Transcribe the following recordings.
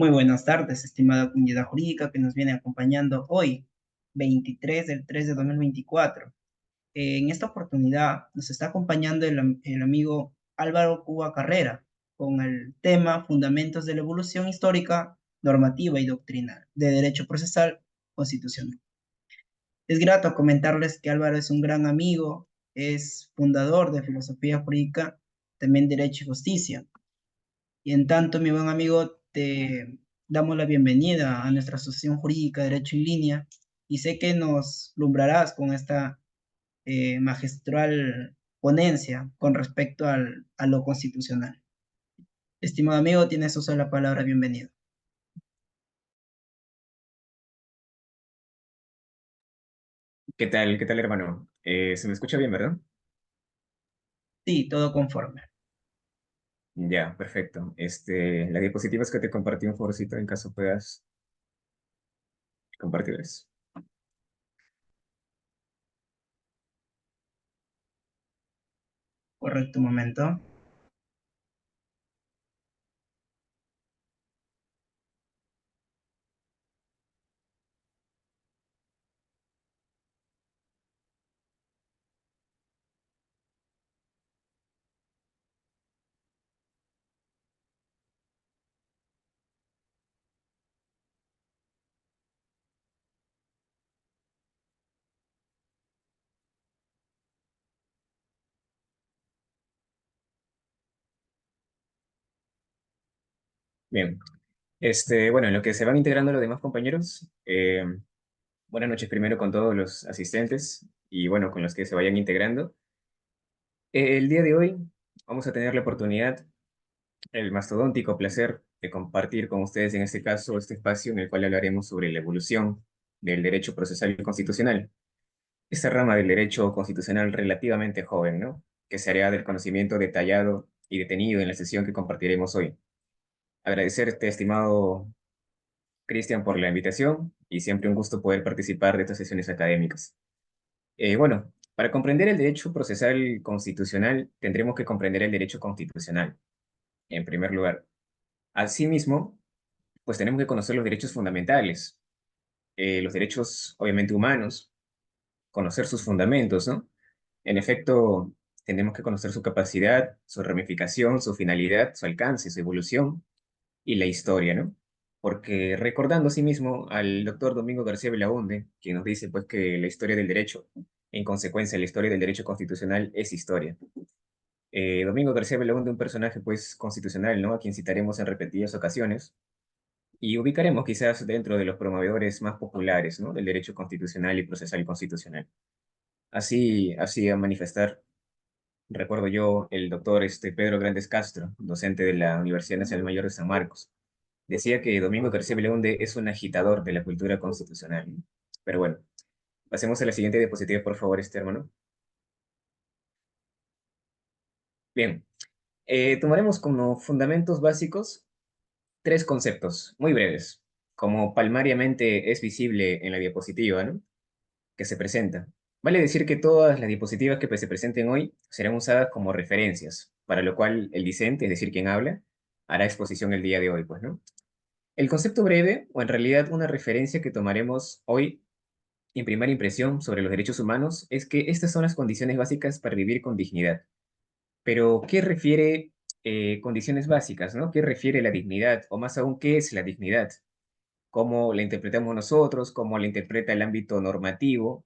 Muy buenas tardes, estimada comunidad jurídica que nos viene acompañando hoy, 23 del 3 de 2024. En esta oportunidad nos está acompañando el amigo Álvaro Cuba Carrera con el tema Fundamentos de la Evolución Histórica, Normativa y Doctrinal de Derecho Procesal Constitucional. Es grato comentarles que Álvaro es un gran amigo, es fundador de Filosofía Jurídica, también Derecho y Justicia. Y en tanto, mi buen amigo, te damos la bienvenida a nuestra Asociación Jurídica Derecho en Línea y sé que nos lumbrarás con esta magistral ponencia con respecto a lo constitucional. Estimado amigo, tienes uso de la palabra bienvenido. Qué tal, hermano? ¿Se me escucha bien, verdad? Sí, todo conforme. Ya, perfecto. Las diapositivas que te compartí un favorcito en caso puedas compartirlas. Correcto, un momento. Bien. Bueno, en lo que se van integrando los demás compañeros, buenas noches primero con todos los asistentes y bueno, con los que se vayan integrando. El día de hoy vamos a tener la oportunidad, el mastodóntico placer de compartir con ustedes en este caso este espacio en el cual hablaremos sobre la evolución del derecho procesal y constitucional. Esta rama del derecho constitucional relativamente joven, ¿no? Que se hará del conocimiento detallado y detenido en la sesión que compartiremos hoy. Agradecerte, estimado Cristian, por la invitación y siempre un gusto poder participar de estas sesiones académicas. Bueno, para comprender el derecho procesal constitucional tendremos que comprender el derecho constitucional, en primer lugar. Asimismo, pues tenemos que conocer los derechos fundamentales, los derechos obviamente humanos, conocer sus fundamentos, ¿no? En efecto, tenemos que conocer su capacidad, su ramificación, su finalidad, su alcance, su evolución y la historia, ¿no? Porque recordando asimismo al doctor Domingo García Belaúnde, quien nos dice pues que la historia del derecho, en consecuencia la historia del derecho constitucional es historia. Domingo García Belaúnde, un personaje pues constitucional, ¿no? A quien citaremos en repetidas ocasiones y ubicaremos quizás dentro de los promovedores más populares, ¿no? Del derecho constitucional y procesal constitucional. Así a manifestar. Recuerdo yo el doctor Pedro Grandes Castro, docente de la Universidad Nacional Mayor de San Marcos. Decía que Domingo García Belaúnde es un agitador de la cultura constitucional. Pero bueno, pasemos a la siguiente diapositiva, por favor, hermano. Bien, tomaremos como fundamentos básicos tres conceptos muy breves, como palmariamente es visible en la diapositiva, ¿no? Que se presenta. Vale decir que todas las diapositivas que se presenten hoy serán usadas como referencias, para lo cual el discente, es decir, quien habla, hará exposición el día de hoy, pues, ¿no? El concepto breve, o en realidad una referencia que tomaremos hoy en primera impresión sobre los derechos humanos, es que estas son las condiciones básicas para vivir con dignidad. Pero, ¿qué refiere condiciones básicas, ¿no? ¿Qué refiere la dignidad? O más aún, ¿qué es la dignidad? ¿Cómo la interpretamos nosotros? ¿Cómo la interpreta el ámbito normativo?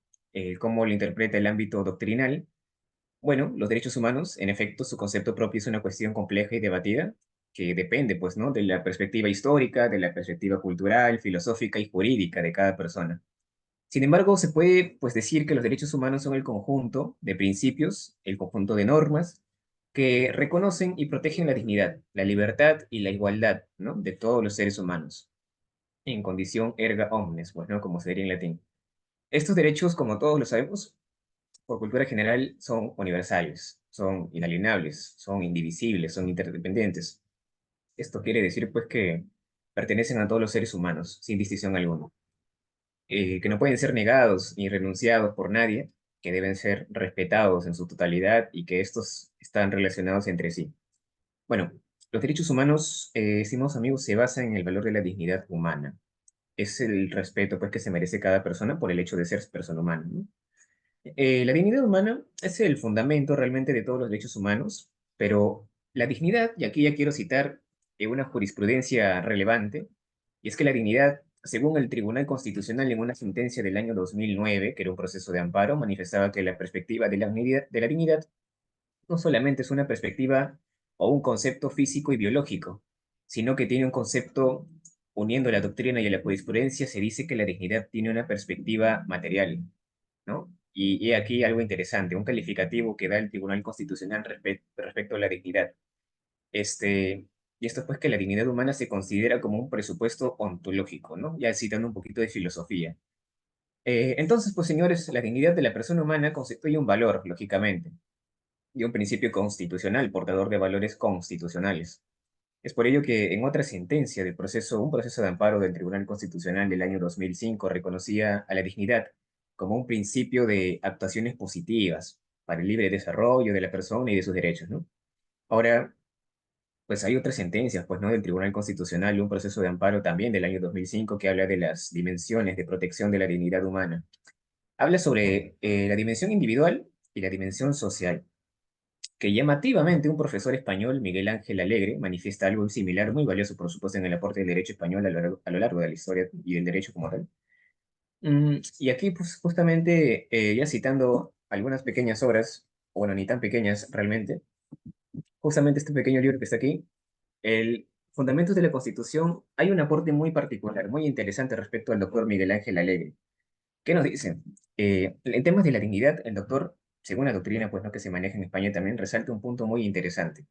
¿Cómo la interpreta el ámbito doctrinal? Bueno, los derechos humanos, en efecto, su concepto propio es una cuestión compleja y debatida, que depende, pues, ¿no? De la perspectiva histórica, de la perspectiva cultural, filosófica y jurídica de cada persona. Sin embargo, se puede, pues, decir que los derechos humanos son el conjunto de principios, el conjunto de normas que reconocen y protegen la dignidad, la libertad y la igualdad, ¿no? De todos los seres humanos, en condición erga omnes, pues, ¿no? Como se diría en latín. Estos derechos, como todos lo sabemos, por cultura general son universales, son inalienables, son indivisibles, son interdependientes. Esto quiere decir pues que pertenecen a todos los seres humanos, sin distinción alguna, que no pueden ser negados ni renunciados por nadie, que deben ser respetados en su totalidad y que estos están relacionados entre sí. Bueno, Los derechos humanos, estimados amigos, se basan en el valor de la dignidad humana. Es el respeto, pues, que se merece cada persona por el hecho de ser persona humana, ¿no? La dignidad humana es el fundamento realmente de todos los derechos humanos, pero la dignidad, y aquí ya quiero citar una jurisprudencia relevante, y es que la dignidad, según el Tribunal Constitucional en una sentencia del año 2009, que era un proceso de amparo, manifestaba que la perspectiva de la dignidad no solamente es una perspectiva o un concepto físico y biológico, sino que tiene un concepto, uniendo la doctrina y la jurisprudencia, se dice que la dignidad tiene una perspectiva material, ¿no? Y he aquí algo interesante, un calificativo que da el Tribunal Constitucional respecto a la dignidad. Este, y esto es pues que la dignidad humana se considera como un presupuesto ontológico, ¿no? Ya citando un poquito de filosofía. Entonces, pues señores, la dignidad de la persona humana constituye un valor, lógicamente, y un principio constitucional, portador de valores constitucionales. Es por ello que en otra sentencia del proceso, un proceso de amparo del Tribunal Constitucional del año 2005 reconocía a la dignidad como un principio de actuaciones positivas para el libre desarrollo de la persona y de sus derechos, ¿no? Ahora, pues hay otras sentencias, pues, ¿no? Del Tribunal Constitucional y un proceso de amparo también del año 2005 que habla de las dimensiones de protección de la dignidad humana. Habla sobre la dimensión individual y la dimensión social, que llamativamente un profesor español, Miguel Ángel Alegre, manifiesta algo similar, muy valioso, por supuesto, en el aporte del derecho español a lo largo de la historia y del derecho como tal. Y aquí, pues, justamente, ya citando algunas pequeñas obras, o bueno, ni tan pequeñas realmente, justamente este pequeño libro que está aquí, el Fundamentos de la Constitución, hay un aporte muy particular, muy interesante respecto al doctor Miguel Ángel Alegre. ¿Qué nos dice? En temas de la dignidad, el doctor, según la doctrina, pues, ¿no? Que se maneja en España también, resalta un punto muy interesante,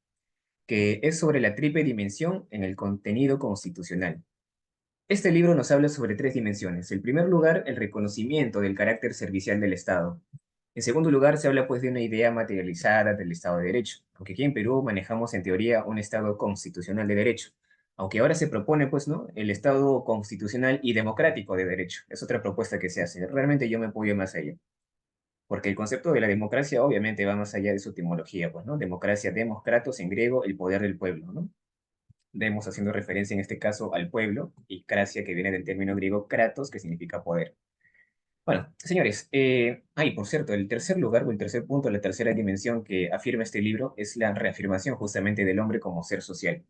que es sobre la triple dimensión en el contenido constitucional. Este libro nos habla sobre tres dimensiones. En primer lugar, el reconocimiento del carácter servicial del Estado. En segundo lugar, se habla pues de una idea materializada del Estado de Derecho, porque aquí en Perú manejamos en teoría un Estado constitucional de derecho, aunque ahora se propone pues, ¿no? El Estado constitucional y democrático de derecho. Es otra propuesta que se hace. Realmente yo me apoyo más a ello, porque el concepto de la democracia obviamente va más allá de su etimología, pues, ¿no? Democracia, demos, kratos en griego, el poder del pueblo, ¿no? Demos haciendo referencia en este caso al pueblo, y cracia que viene del término griego kratos, que significa poder. Bueno, señores, por cierto, el tercer lugar o el tercer punto, la tercera dimensión que afirma este libro es la reafirmación justamente del hombre como ser social.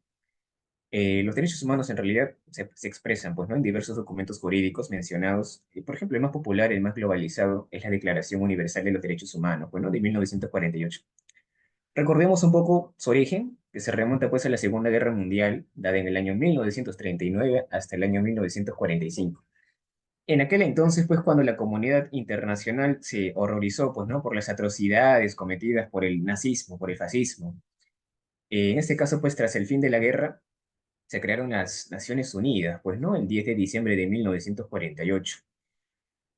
Los derechos humanos en realidad se expresan pues, ¿no? En diversos documentos jurídicos mencionados. Por ejemplo, el más popular, el más globalizado, es la Declaración Universal de los Derechos Humanos, bueno, de 1948. Recordemos un poco su origen, que se remonta pues a la Segunda Guerra Mundial, dada en el año 1939 hasta el año 1945. En aquel entonces, pues, cuando la comunidad internacional se horrorizó, pues, ¿no? Por las atrocidades cometidas por el nazismo, por el fascismo. En este caso, pues, tras el fin de la guerra, se crearon las Naciones Unidas, pues, ¿no? El 10 de diciembre de 1948.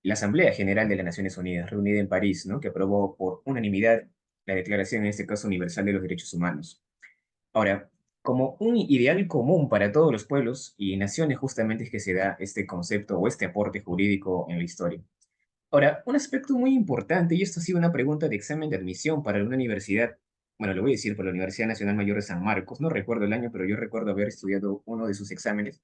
La Asamblea General de las Naciones Unidas, reunida en París, ¿no? Que aprobó por unanimidad la Declaración, en este caso, Universal de los Derechos Humanos. Ahora, como un ideal común para todos los pueblos y naciones, justamente es que se da este concepto o este aporte jurídico en la historia. Ahora, un aspecto muy importante, y esto ha sido una pregunta de examen de admisión para una universidad, bueno, lo voy a decir, por la Universidad Nacional Mayor de San Marcos, no recuerdo el año, pero yo recuerdo haber estudiado uno de sus exámenes,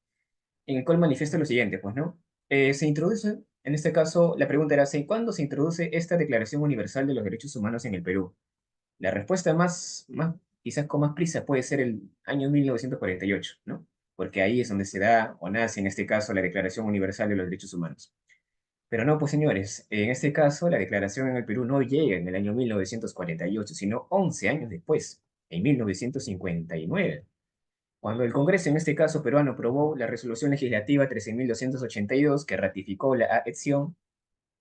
en el cual manifiesta lo siguiente, pues, ¿no? Se introduce, en este caso, la pregunta era, ¿cuándo se introduce esta Declaración Universal de los Derechos Humanos en el Perú? La respuesta quizás con más prisa puede ser el año 1948, ¿no? Porque ahí es donde se da o nace, en este caso, la Declaración Universal de los Derechos Humanos. Pero no, pues señores, en este caso la declaración en el Perú no llega en el año 1948, sino 11 años después, en 1959, cuando el Congreso, en este caso peruano, aprobó la resolución legislativa 13.282 que ratificó la adhesión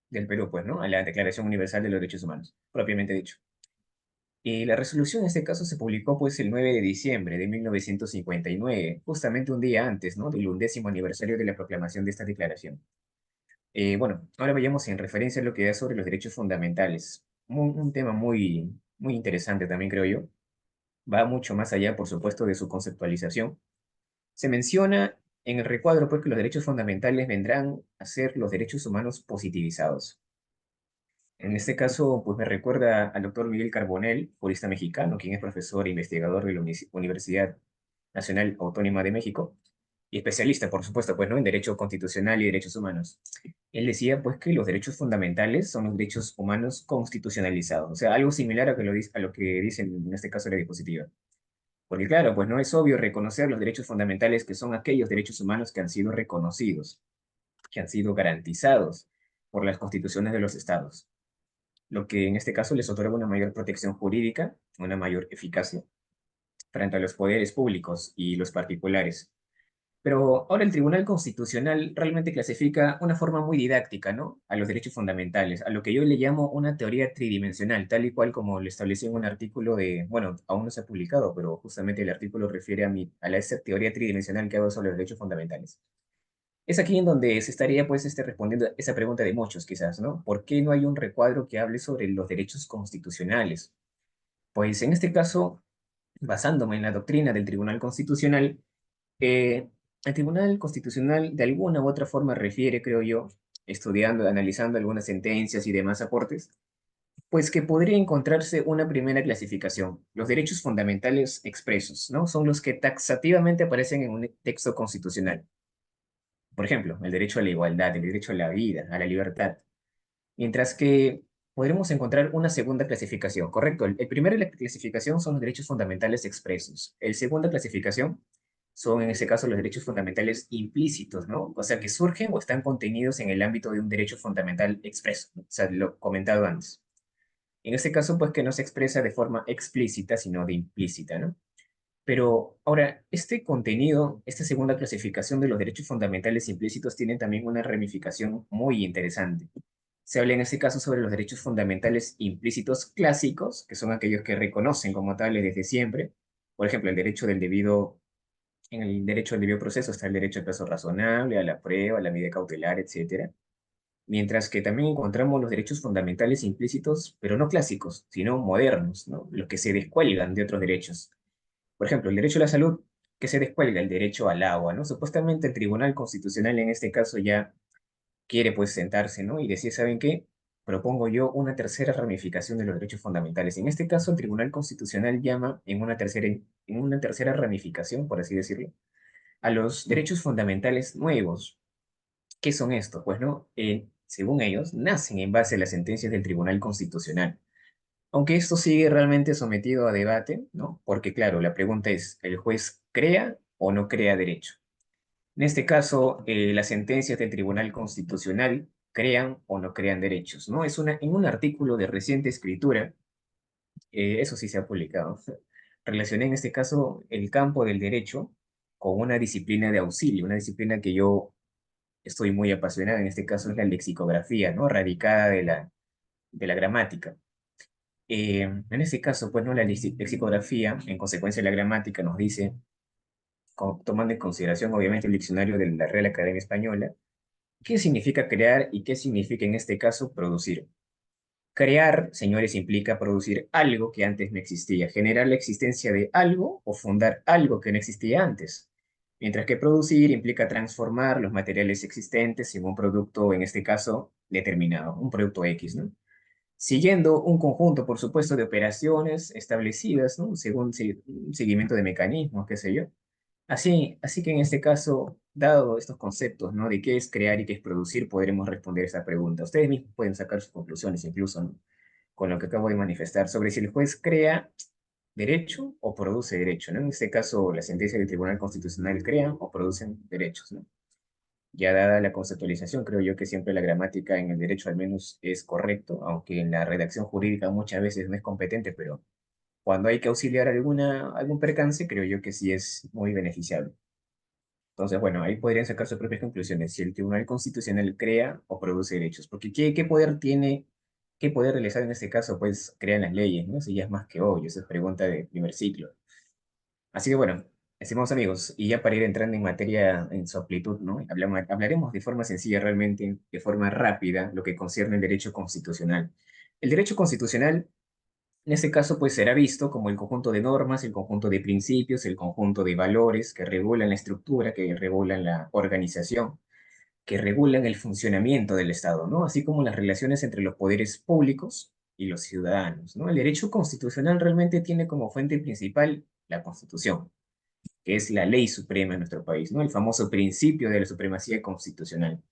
del Perú, pues, ¿no? A la Declaración Universal de los Derechos Humanos, propiamente dicho. Y la resolución en este caso se publicó pues el 9 de diciembre de 1959, justamente un día antes, ¿no? Del 11º aniversario de la proclamación de esta declaración. Bueno, ahora vayamos en referencia a lo que da sobre los derechos fundamentales. Un tema muy, muy interesante también, creo yo. Va mucho más allá, por supuesto, de su conceptualización. Se menciona en el recuadro, pues, que los derechos fundamentales vendrán a ser los derechos humanos positivizados. En este caso, pues me recuerda al doctor Miguel Carbonell, jurista mexicano, quien es profesor e investigador de la Universidad. Nacional Autónoma de México, y especialista, por supuesto, pues, ¿no? En Derecho Constitucional y Derechos Humanos. Él decía, pues, que los derechos fundamentales son los derechos humanos constitucionalizados, o sea, algo similar a, a lo que dice en este caso la diapositiva. Porque claro, pues no es obvio reconocer los derechos fundamentales que son aquellos derechos humanos que han sido reconocidos, que han sido garantizados por las constituciones de los estados, lo que en este caso les otorga una mayor protección jurídica, una mayor eficacia frente a los poderes públicos y los particulares. Pero ahora el Tribunal Constitucional realmente clasifica una forma muy didáctica, ¿no? A los derechos fundamentales, a lo que yo le llamo una teoría tridimensional, tal y cual como lo establecí en un artículo de, bueno, aún no se ha publicado, pero justamente el artículo refiere esa teoría tridimensional que hago sobre los derechos fundamentales. Es aquí en donde se estaría, pues, respondiendo esa pregunta de muchos, quizás, ¿no? ¿Por qué no hay un recuadro que hable sobre los derechos constitucionales? Pues en este caso, basándome en la doctrina del Tribunal Constitucional, el Tribunal Constitucional de alguna u otra forma refiere, creo yo, estudiando, analizando algunas sentencias y demás aportes, pues que podría encontrarse una primera clasificación. Los derechos fundamentales expresos, ¿no? Son los que taxativamente aparecen en un texto constitucional. Por ejemplo, el derecho a la igualdad, el derecho a la vida, a la libertad. Mientras que podremos encontrar una segunda clasificación, ¿correcto? El primero de la clasificación son los derechos fundamentales expresos. El segunda clasificación son, en ese caso, los derechos fundamentales implícitos, ¿no? O sea, que surgen o están contenidos en el ámbito de un derecho fundamental expreso, ¿no? O sea, lo comentado antes. En este caso, pues que no se expresa de forma explícita, sino de implícita, ¿no? Pero ahora, este contenido, esta segunda clasificación de los derechos fundamentales implícitos tiene también una ramificación muy interesante. Se habla en este caso sobre los derechos fundamentales implícitos clásicos, que son aquellos que reconocen como tales desde siempre. Por ejemplo, en el derecho al debido proceso está el derecho al plazo razonable, a la prueba, a la medida cautelar, etcétera. Mientras que también encontramos los derechos fundamentales implícitos, pero no clásicos, sino modernos, ¿no? Los que se descuelgan de otros derechos. Por ejemplo, el derecho a la salud, que se descuelga el derecho al agua, ¿no? Supuestamente el Tribunal Constitucional en este caso ya quiere pues sentarse, ¿no? Y decir, ¿saben qué? Propongo yo una tercera ramificación de los derechos fundamentales. En este caso, el Tribunal Constitucional llama en una tercera ramificación, por así decirlo, a los derechos fundamentales nuevos. ¿Qué son estos? Pues, ¿no? Según ellos, nacen en base a las sentencias del Tribunal Constitucional. Aunque esto sigue realmente sometido a debate, ¿no? Porque, claro, la pregunta es, ¿el juez crea o no crea derecho? En este caso, las sentencias del Tribunal Constitucional crean o no crean derechos, ¿no? En un artículo de reciente escritura, eso sí se ha publicado, relacioné en este caso el campo del derecho con una disciplina de auxilio, una disciplina que yo estoy muy apasionada, en este caso es la lexicografía, ¿no? Radicada de la gramática. En este caso, pues, ¿no? La lexicografía, en consecuencia de la gramática, nos dice, tomando en consideración obviamente el diccionario de la Real Academia Española, ¿qué significa crear y qué significa en este caso producir? Crear, señores, implica producir algo que antes no existía, generar la existencia de algo o fundar algo que no existía antes. Mientras que producir implica transformar los materiales existentes en un producto, en este caso, determinado, un producto X, ¿no? Siguiendo un conjunto, por supuesto, de operaciones establecidas, ¿no? Según un seguimiento de mecanismos, qué sé yo. Así que en este caso, dado estos conceptos, ¿no? De qué es crear y qué es producir, podremos responder esa pregunta. Ustedes mismos pueden sacar sus conclusiones, incluso, ¿no? Con lo que acabo de manifestar, sobre si el juez crea derecho o produce derecho, ¿no? En este caso, la sentencia del Tribunal Constitucional crean o producen derechos, ¿no? Ya dada la conceptualización, creo yo que siempre la gramática en el derecho al menos es correcto, aunque en la redacción jurídica muchas veces no es competente, pero cuando hay que auxiliar algún percance, creo yo que sí es muy beneficiable. Entonces, bueno, ahí podrían sacar sus propias conclusiones, si el Tribunal Constitucional crea o produce derechos, porque ¿qué poder tiene, qué poder realizar en este caso? Pues crean las leyes, ¿no? Eso ya es más que obvio, esa es pregunta de primer ciclo. Así que bueno, estimados amigos, y ya para ir entrando en materia en su amplitud, ¿no? Hablaremos de forma sencilla, realmente, de forma rápida, lo que concierne el derecho constitucional. El derecho constitucional en este caso, pues será visto como el conjunto de normas, el conjunto de principios, el conjunto de valores que regulan la estructura, que regulan la organización, que regulan el funcionamiento del Estado, ¿no? Así como las relaciones entre los poderes públicos y los ciudadanos, ¿no? El derecho constitucional realmente tiene como fuente principal la Constitución. que es la ley suprema en nuestro país, ¿no? El famoso principio de la supremacía constitucional.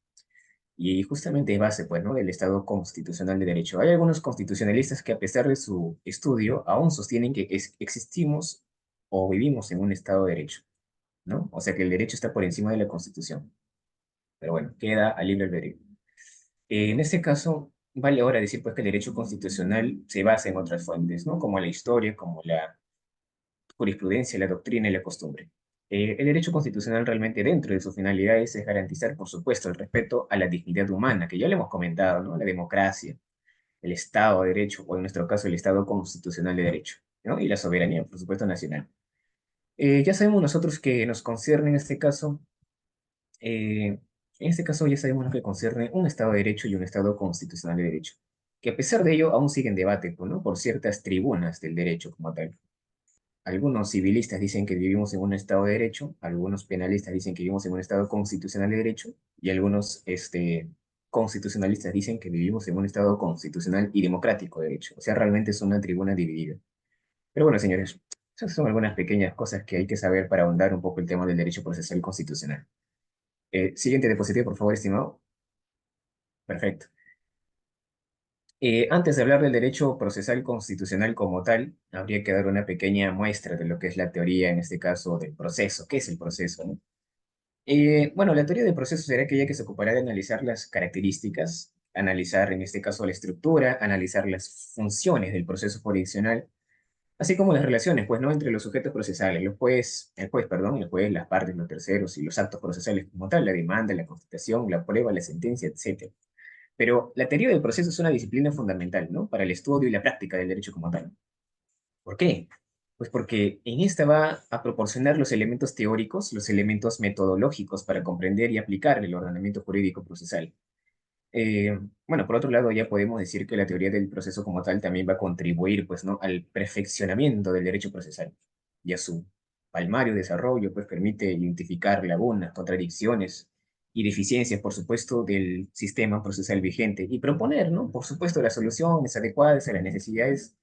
Y justamente es base, pues, ¿no? Del Estado constitucional de derecho. Hay algunos constitucionalistas que a pesar de su estudio aún sostienen que existimos o vivimos en un Estado de derecho, ¿no? O sea que el derecho está por encima de la Constitución. Pero bueno, queda a libre albedrío. En este caso, vale ahora decir pues que el derecho constitucional se basa en otras fuentes, ¿no? Como la historia, como la jurisprudencia, la doctrina y la costumbre. El derecho constitucional realmente dentro de sus finalidades es garantizar, por supuesto, el respeto a la dignidad humana, que ya le hemos comentado, ¿no? La democracia, el Estado de Derecho, o en nuestro caso el Estado constitucional de Derecho, ¿no? Y la soberanía, por supuesto, nacional. Ya sabemos nosotros que nos concierne en este caso, ya sabemos lo que concierne un Estado de Derecho y un Estado constitucional de Derecho, que a pesar de ello aún sigue en debate, pues, ¿no? Por ciertas tribunas del derecho como tal. Algunos civilistas dicen que vivimos en un Estado de Derecho, algunos penalistas dicen que vivimos en un Estado constitucional de Derecho, y algunos constitucionalistas dicen que vivimos en un Estado constitucional y democrático de derecho. O sea, realmente es una tribuna dividida. Pero bueno, señores, esas son algunas pequeñas cosas que hay que saber para ahondar un poco el tema del derecho procesal constitucional. Siguiente diapositiva, por favor, estimado. Perfecto. Antes de hablar del derecho procesal constitucional como tal, habría que dar una pequeña muestra de lo que es la teoría, en este caso, del proceso. ¿Qué es el proceso, no? Bueno, la teoría del proceso será aquella que se ocupará de analizar las características, analizar, en este caso, la estructura, analizar las funciones del proceso jurisdiccional, así como las relaciones, pues, ¿no? Entre los sujetos procesales, el juez, las partes, los terceros y los actos procesales como tal, la demanda, la constatación, la prueba, la sentencia, etc. Pero la teoría del proceso es una disciplina fundamental, ¿no? Para el estudio y la práctica del derecho como tal. ¿Por qué? Pues porque en esta va a proporcionar los elementos teóricos, los elementos metodológicos para comprender y aplicar el ordenamiento jurídico procesal. Bueno, por otro lado, ya podemos decir que la teoría del proceso como tal también va a contribuir, pues, ¿no? Al perfeccionamiento del derecho procesal y a su palmario desarrollo, pues, permite identificar lagunas, contradicciones y deficiencias, por supuesto, del sistema procesal vigente y proponer, ¿no? Por supuesto, las soluciones adecuadas a las necesidades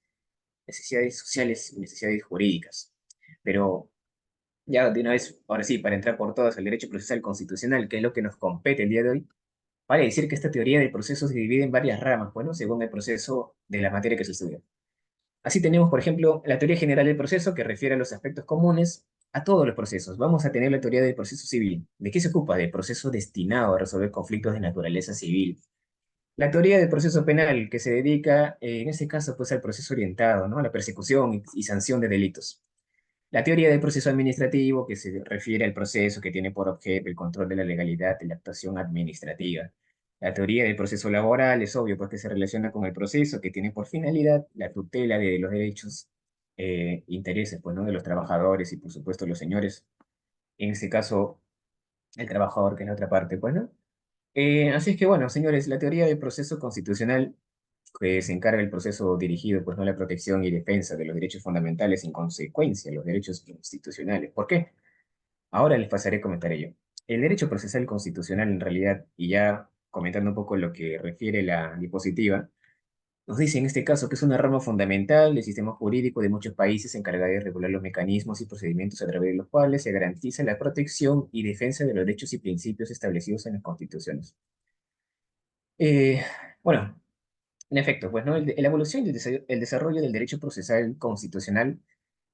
sociales y necesidades jurídicas. Pero ya de una vez, ahora sí, para entrar por todas al derecho procesal constitucional, que es lo que nos compete el día de hoy, vale decir que esta teoría del proceso se divide en varias ramas, bueno, según el proceso de la materia que se estudia. Así tenemos, por ejemplo, la teoría general del proceso, que refiere a los aspectos comunes a todos los procesos. Vamos a tener la teoría del proceso civil. ¿De qué se ocupa? Del proceso destinado a resolver conflictos de naturaleza civil. La teoría del proceso penal, que se dedica, en este caso, pues al proceso orientado, ¿no? A la persecución y sanción de delitos. La teoría del proceso administrativo, que se refiere al proceso que tiene por objeto el control de la legalidad de la actuación administrativa. La teoría del proceso laboral es obvio porque se relaciona con el proceso que tiene por finalidad la tutela de los derechos, intereses, pues, ¿no? De los trabajadores y, por supuesto, los señores. En este caso, el trabajador, que es la otra parte, pues, ¿no? Así es que, bueno, señores, la teoría del proceso constitucional que se encarga el proceso dirigido, pues, no a la protección y defensa de los derechos fundamentales, en consecuencia, los derechos constitucionales. ¿Por qué? Ahora les pasaré a comentar ello. El derecho procesal constitucional, en realidad, y ya comentando un poco lo que refiere la diapositiva, nos dice en este caso que es una rama fundamental del sistema jurídico de muchos países encargada de regular los mecanismos y procedimientos a través de los cuales se garantiza la protección y defensa de los derechos y principios establecidos en las constituciones. Eh, bueno, en efecto, pues, ¿no? La evolución y el desarrollo del derecho procesal constitucional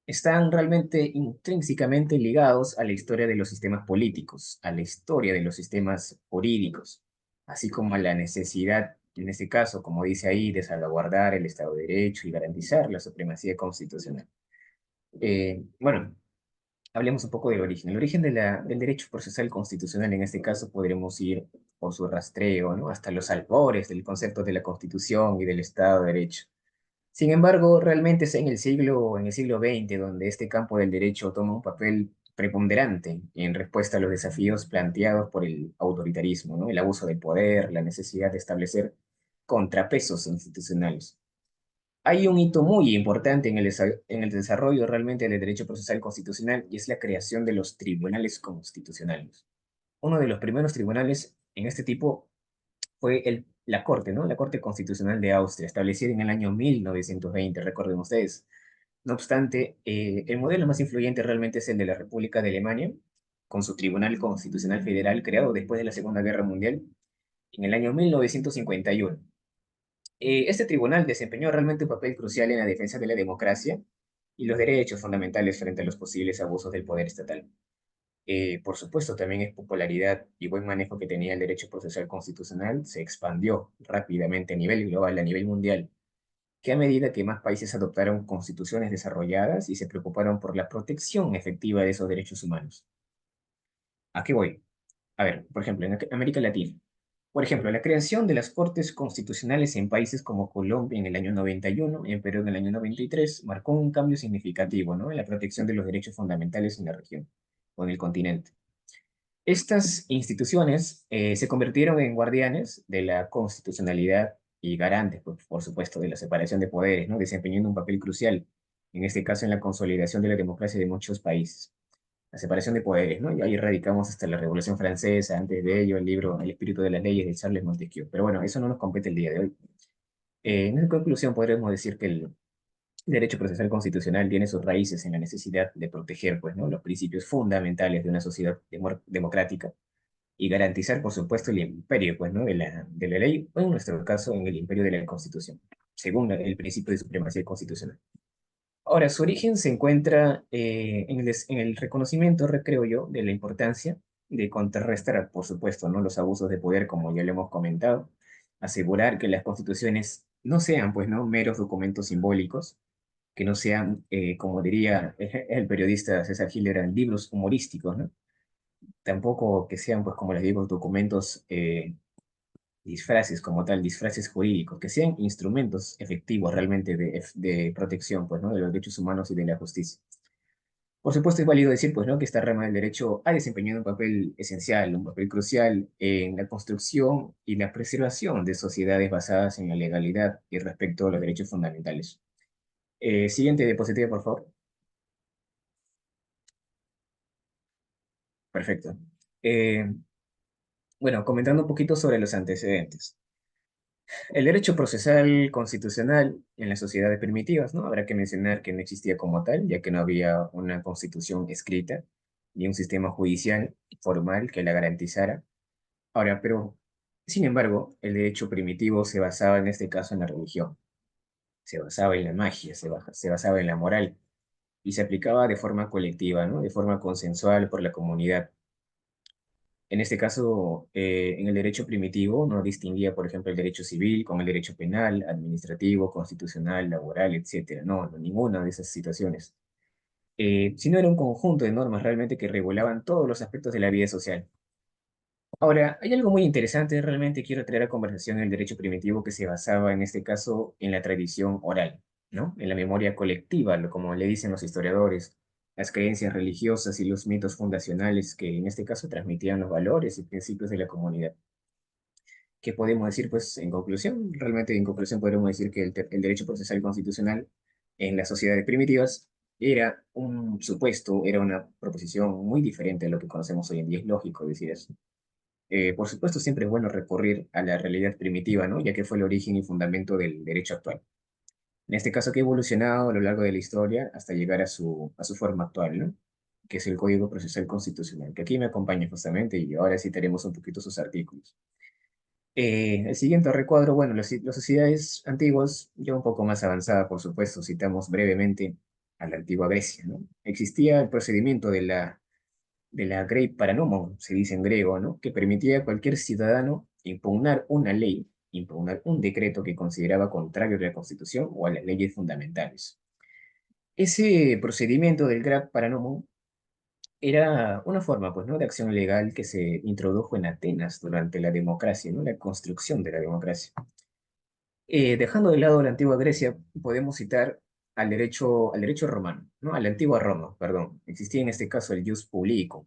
están realmente intrínsecamente ligados a la historia de los sistemas políticos, a la historia de los sistemas jurídicos, así como a la necesidad, en este caso, como dice ahí, de salvaguardar el Estado de Derecho y garantizar la supremacía constitucional. Bueno, hablemos un poco del origen. El origen del derecho procesal constitucional, en este caso, podremos ir por su rastreo, ¿no? Hasta los albores del concepto de la Constitución y del Estado de Derecho. Sin embargo, realmente es en el siglo XX donde este campo del derecho toma un papel preponderante en respuesta a los desafíos planteados por el autoritarismo, ¿no? El abuso del poder, la necesidad de establecer contrapesos institucionales. Hay un hito muy importante en el desarrollo realmente del derecho procesal constitucional y es la creación de los tribunales constitucionales. Uno de los primeros tribunales en este tipo fue la Corte, ¿no? La Corte Constitucional de Austria, establecida en el año 1920, recuerden ustedes. No obstante, el modelo más influyente realmente es el de la República de Alemania, con su Tribunal Constitucional Federal creado después de la Segunda Guerra Mundial en el año 1951. Este tribunal desempeñó realmente un papel crucial en la defensa de la democracia y los derechos fundamentales frente a los posibles abusos del poder estatal. Por supuesto, también es popularidad y buen manejo que tenía el derecho procesal constitucional se expandió rápidamente a nivel global, a nivel mundial, que a medida que más países adoptaron constituciones desarrolladas y se preocuparon por la protección efectiva de esos derechos humanos. ¿A qué voy? A ver, por ejemplo, en América Latina. Por ejemplo, la creación de las Cortes Constitucionales en países como Colombia en el año 91, en Perú en el año 93, marcó un cambio significativo, ¿no?, en la protección de los derechos fundamentales en la región o en el continente. Estas instituciones se convirtieron en guardianes de la constitucionalidad y garantes, pues, por supuesto, de la separación de poderes, ¿no?, desempeñando un papel crucial, en este caso en la consolidación de la democracia de muchos países. La separación de poderes, ¿no? Y ahí radicamos hasta la Revolución Francesa, antes de ello el libro El espíritu de las leyes de Charles Montesquieu. Pero bueno, eso no nos compete el día de hoy. En conclusión, podremos decir que el derecho procesal constitucional tiene sus raíces en la necesidad de proteger, pues, ¿no?, los principios fundamentales de una sociedad democrática y garantizar, por supuesto, el imperio, pues, ¿no?, de la ley, o en nuestro caso, en el imperio de la Constitución, según el principio de supremacía constitucional. Ahora, su origen se encuentra en el reconocimiento, creo yo, de la importancia de contrarrestar, por supuesto, ¿no?, los abusos de poder, como ya lo hemos comentado, asegurar que las constituciones no sean, pues, ¿no?, meros documentos simbólicos, que no sean, como diría el periodista César Hildebrand, libros humorísticos, ¿no? Tampoco que sean, pues, como les digo, documentos, disfraces como tal, disfraces jurídicos, que sean instrumentos efectivos realmente de protección, pues, ¿no?, de los derechos humanos y de la justicia. Por supuesto, es válido decir, pues, ¿no?, que esta rama del derecho ha desempeñado un papel esencial, un papel crucial en la construcción y la preservación de sociedades basadas en la legalidad y respecto a los derechos fundamentales. Siguiente diapositiva, por favor. Perfecto. Eh, bueno, comentando un poquito sobre los antecedentes. El derecho procesal constitucional en las sociedades primitivas, ¿no? Habrá que mencionar que no existía como tal, ya que no había una constitución escrita ni un sistema judicial formal que la garantizara. Ahora, pero, sin embargo, el derecho primitivo se basaba en este caso en la religión, se basaba en la magia, se basaba en la moral y se aplicaba de forma colectiva, ¿no?, de forma consensual por la comunidad. En este caso, en el derecho primitivo no distinguía, por ejemplo, el derecho civil con el derecho penal, administrativo, constitucional, laboral, etcétera. No, no, ninguna de esas situaciones. Sino era un conjunto de normas realmente que regulaban todos los aspectos de la vida social. Ahora, hay algo muy interesante, realmente quiero traer a conversación el derecho primitivo que se basaba en este caso en la tradición oral, ¿no? En la memoria colectiva, como le dicen los historiadores, las creencias religiosas y los mitos fundacionales que en este caso transmitían los valores y principios de la comunidad. ¿Qué podemos decir, pues, en conclusión? Realmente, en conclusión, podemos decir que el derecho procesal constitucional en las sociedades primitivas era un supuesto, era una proposición muy diferente a lo que conocemos hoy en día. Es lógico decir eso. Por supuesto, siempre es bueno recurrir a la realidad primitiva, ¿no?, ya que fue el origen y fundamento del derecho actual. En este caso, que ha evolucionado a lo largo de la historia hasta llegar a su forma actual, ¿no?, que es el Código Procesal Constitucional, que aquí me acompaña justamente y ahora citaremos un poquito sus artículos. El siguiente recuadro, bueno, las sociedades antiguas, ya un poco más avanzada, por supuesto, citamos brevemente a la antigua Grecia, ¿no? Existía el procedimiento de la Grey Paranomon, se dice en griego, ¿no?, que permitía a cualquier ciudadano impugnar una ley, impugnar un decreto que consideraba contrario a la Constitución o a las leyes fundamentales. Ese procedimiento del Grey Paranomon era una forma, pues, ¿no?, de acción legal que se introdujo en Atenas durante la democracia, ¿no?, la construcción de la democracia. Dejando de lado la antigua Grecia, podemos citar al derecho romano, ¿no?, a la antigua Roma, perdón. Existía en este caso el jus publicum,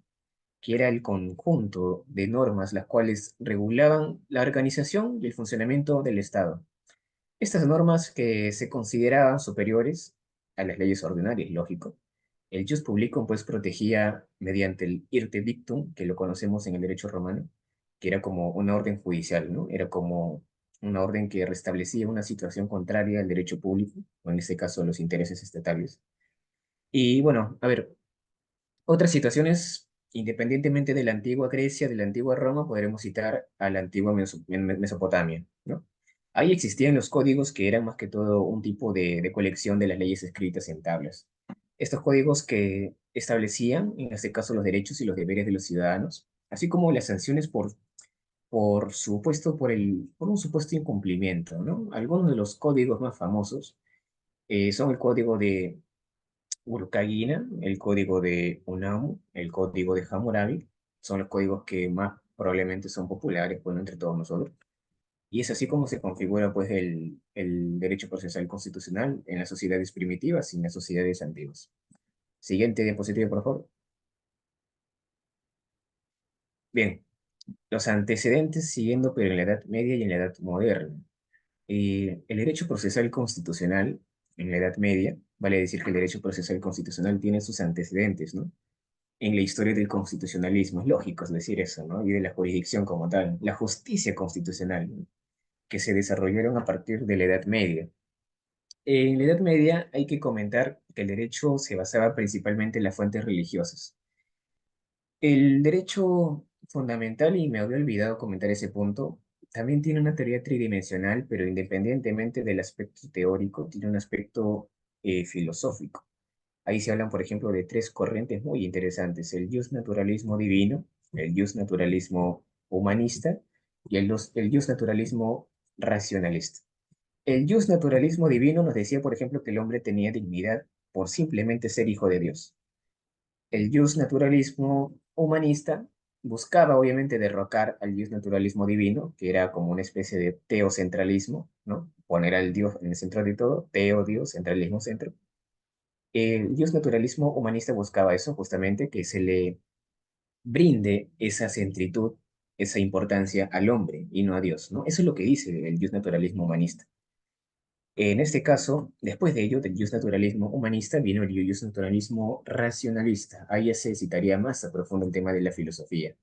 que era el conjunto de normas las cuales regulaban la organización y el funcionamiento del Estado. Estas normas que se consideraban superiores a las leyes ordinarias, lógico. El jus publicum pues protegía mediante el irte dictum, que lo conocemos en el derecho romano, que era como una orden judicial, ¿no? Era como una orden que restablecía una situación contraria al derecho público, o en este caso a los intereses estatales. Y bueno, a ver, otras situaciones, independientemente de la antigua Grecia, de la antigua Roma, podremos citar a la antigua Mesopotamia, ¿no? Ahí existían los códigos que eran más que todo un tipo de colección de las leyes escritas en tablas. Estos códigos que establecían, en este caso, los derechos y los deberes de los ciudadanos, así como las sanciones por un supuesto incumplimiento, ¿no? Algunos de los códigos más famosos son el código de Urkagina, el código de Unamu, el código de Hammurabi, son los códigos que más probablemente son populares, bueno, entre todos nosotros. Y es así como se configura, pues, el derecho procesal constitucional en las sociedades primitivas y en las sociedades antiguas. Siguiente diapositiva, por favor. Bien, los antecedentes siguiendo, pero en la Edad Media y en la Edad Moderna. El derecho procesal constitucional en la Edad Media, vale decir que el derecho procesal constitucional tiene sus antecedentes, ¿no? En la historia del constitucionalismo. Es lógico es decir eso, ¿no? Y de la jurisdicción como tal, la justicia constitucional, ¿no? Que se desarrollaron a partir de la Edad Media. En la Edad Media hay que comentar que el derecho se basaba principalmente en las fuentes religiosas. El derecho fundamental, y me había olvidado comentar ese punto, también tiene una teoría tridimensional, pero independientemente del aspecto teórico, tiene un aspecto filosófico. Ahí se hablan, por ejemplo, de tres corrientes muy interesantes: el naturalismo divino, el naturalismo humanista y el naturalismo racionalista. El naturalismo divino nos decía, por ejemplo, que el hombre tenía dignidad por simplemente ser hijo de Dios. El naturalismo humanista buscaba, obviamente, derrocar al naturalismo divino, que era como una especie de teocentralismo, ¿no? Poner al Dios en el centro de todo, teo, Dios, centralismo, centro. El naturalismo humanista buscaba eso, justamente, que se le brinde esa centritud, esa importancia al hombre y no a Dios, ¿no? Eso es lo que dice el naturalismo humanista. En este caso, después de ello, del naturalismo humanista, vino el naturalismo racionalista. Ahí ya se citaría más a profundo el tema de la filosofía.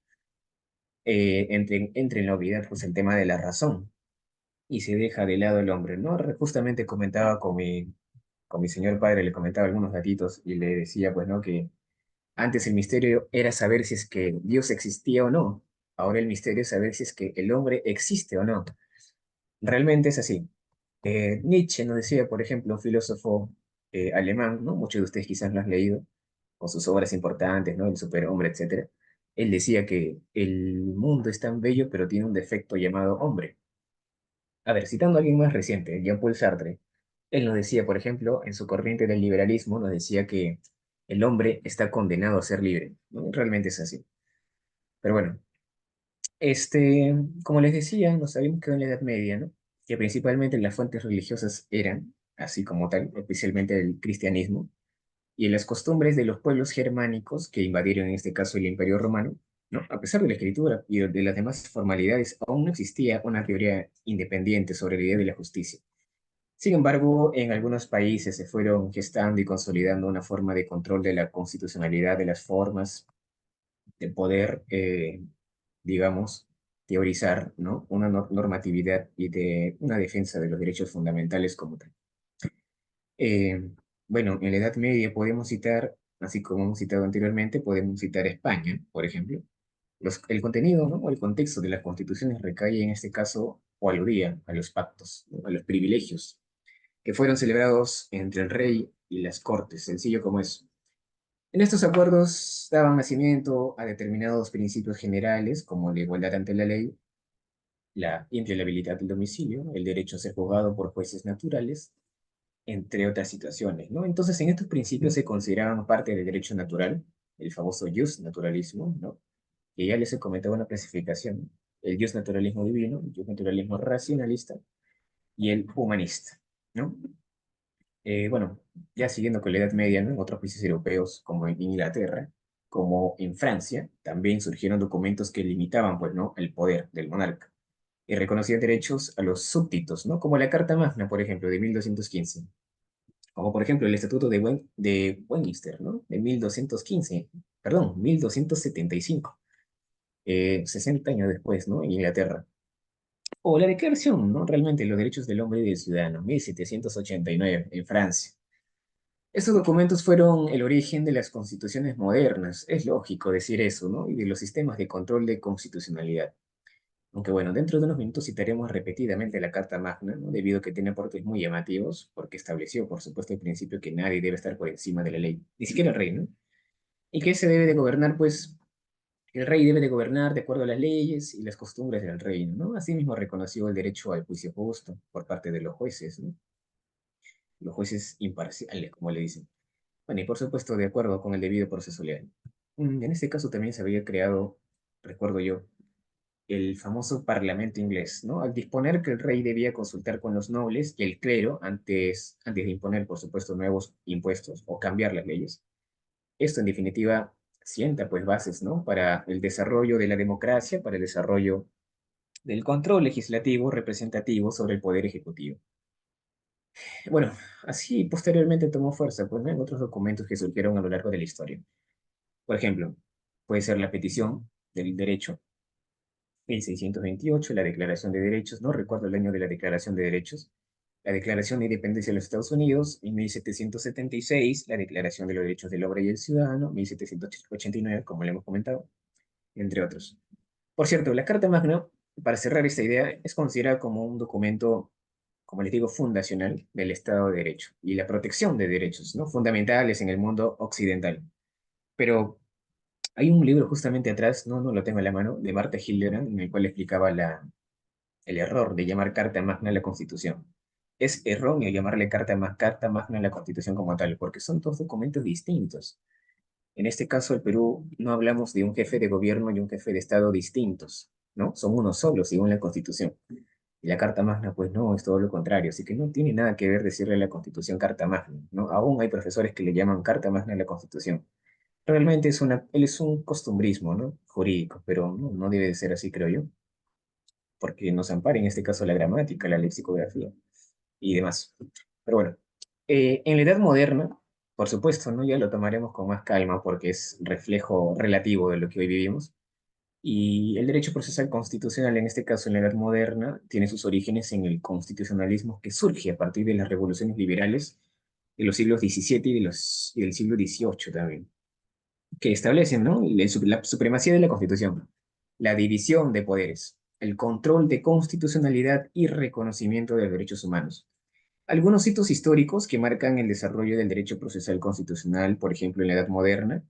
Entre en la obviedad, pues, el tema de la razón y se deja de lado el hombre, ¿no? Justamente comentaba con mi señor padre, le comentaba algunos datitos y le decía, pues, ¿no? Que antes el misterio era saber si es que Dios existía o no. Ahora el misterio es saber si es que el hombre existe o no. Realmente es así. Nietzsche nos decía, por ejemplo, un filósofo alemán, ¿no? Muchos de ustedes quizás lo han leído, con sus obras importantes, ¿no? El superhombre, etcétera. Él decía que el mundo es tan bello, pero tiene un defecto llamado hombre. A ver, citando a alguien más reciente, Jean-Paul Sartre, él nos decía, por ejemplo, en su corriente del liberalismo, nos decía que el hombre está condenado a ser libre, ¿no? Realmente es así. Pero bueno, como les decía, nos habíamos quedado en la Edad Media, ¿no? Que principalmente las fuentes religiosas eran, así como tal, especialmente el cristianismo, y en las costumbres de los pueblos germánicos que invadieron en este caso el Imperio Romano, ¿no? A pesar de la escritura y de las demás formalidades, aún no existía una teoría independiente sobre la idea de la justicia. Sin embargo, en algunos países se fueron gestando y consolidando una forma de control de la constitucionalidad de las formas de poder, digamos, teorizar, ¿no? Una normatividad y de una defensa de los derechos fundamentales como tal. Eh, bueno, en la Edad Media podemos citar, así como hemos citado anteriormente, podemos citar España, por ejemplo. El contenido, ¿no? O el contexto de las constituciones recae en este caso o aludía a los pactos, ¿no? A los privilegios que fueron celebrados entre el rey y las cortes, sencillo como eso. En estos acuerdos daban nacimiento a determinados principios generales como la igualdad ante la ley, la inviolabilidad del domicilio, el derecho a ser juzgado por jueces naturales, entre otras situaciones, ¿no? Entonces, en estos principios se consideraban parte del derecho natural, el famoso jus naturalismo, ¿no? Que ya les he comentado una clasificación: el jus naturalismo divino, el jus naturalismo racionalista y el humanista, ¿no? Bueno, ya siguiendo con la Edad Media, ¿no? En otros países europeos, como en Inglaterra, como en Francia, también surgieron documentos que limitaban, pues, ¿no? El poder del monarca y reconocían derechos a los súbditos, ¿no? Como la Carta Magna, por ejemplo, de 1215, como por ejemplo el Estatuto de Westminster, ¿no? De 1215, perdón, 1275, 60 años después, ¿no? En Inglaterra. O la Declaración, ¿no? Realmente, los derechos del hombre y del ciudadano, 1789, en Francia. Estos documentos fueron el origen de las constituciones modernas, es lógico decir eso, ¿no? Y de los sistemas de control de constitucionalidad. Aunque bueno, dentro de unos minutos citaremos repetidamente la Carta Magna, ¿no? Debido a que tiene aportes muy llamativos, porque estableció, por supuesto, el principio que nadie debe estar por encima de la ley, ni siquiera el rey, ¿no? Y que se debe de gobernar, pues, el rey debe de gobernar de acuerdo a las leyes y las costumbres del reino, ¿no? Asimismo reconoció el derecho al juicio justo por parte de los jueces, ¿no? Los jueces imparciales, como le dicen. Bueno, y por supuesto, de acuerdo con el debido proceso legal. En este caso también se había creado, recuerdo yo, el famoso Parlamento inglés, ¿no? Al disponer que el rey debía consultar con los nobles y el clero antes de imponer, por supuesto, nuevos impuestos o cambiar las leyes. Esto, en definitiva, sienta, pues, bases, ¿no? Para el desarrollo de la democracia, para el desarrollo del control legislativo representativo sobre el poder ejecutivo. Bueno, así posteriormente tomó fuerza, pues, ¿no? En otros documentos que surgieron a lo largo de la historia. Por ejemplo, puede ser la petición del derecho, 1628, la Declaración de Derechos, no recuerdo el año de la Declaración de Derechos, la Declaración de Independencia de los Estados Unidos, en 1776, la Declaración de los Derechos del Hombre y el Ciudadano, 1789, como le hemos comentado, entre otros. Por cierto, la Carta Magna, para cerrar esta idea, es considerada como un documento, como les digo, fundacional del Estado de Derecho y la protección de derechos, ¿no? Fundamentales en el mundo occidental. Pero hay un libro justamente atrás, no lo tengo en la mano, de Martha Hildebrand, en el cual explicaba el error de llamar Carta Magna a la Constitución. Es erróneo llamarle Carta Magna a la Constitución como tal, porque son dos documentos distintos. En este caso, el Perú no hablamos de un jefe de gobierno y un jefe de Estado distintos, ¿no? Son uno solo, según la Constitución. Y la Carta Magna, pues no, es todo lo contrario. Así que no tiene nada que ver decirle a la Constitución Carta Magna, ¿no? Aún hay profesores que le llaman Carta Magna a la Constitución. Realmente él es un costumbrismo, ¿no? Jurídico, pero no debe de ser así, creo yo, porque nos ampara en este caso la gramática, la lexicografía y demás. Pero bueno, en la Edad Moderna, por supuesto, ¿no? Ya lo tomaremos con más calma porque es reflejo relativo de lo que hoy vivimos. Y el derecho procesal constitucional, en este caso en la Edad Moderna, tiene sus orígenes en el constitucionalismo que surge a partir de las revoluciones liberales de los siglos XVII y del siglo XVIII también, que establecen, ¿no? La supremacía de la Constitución, la división de poderes, el control de constitucionalidad y reconocimiento de los derechos humanos. Algunos hitos históricos que marcan el desarrollo del derecho procesal constitucional, por ejemplo, en la Edad Moderna,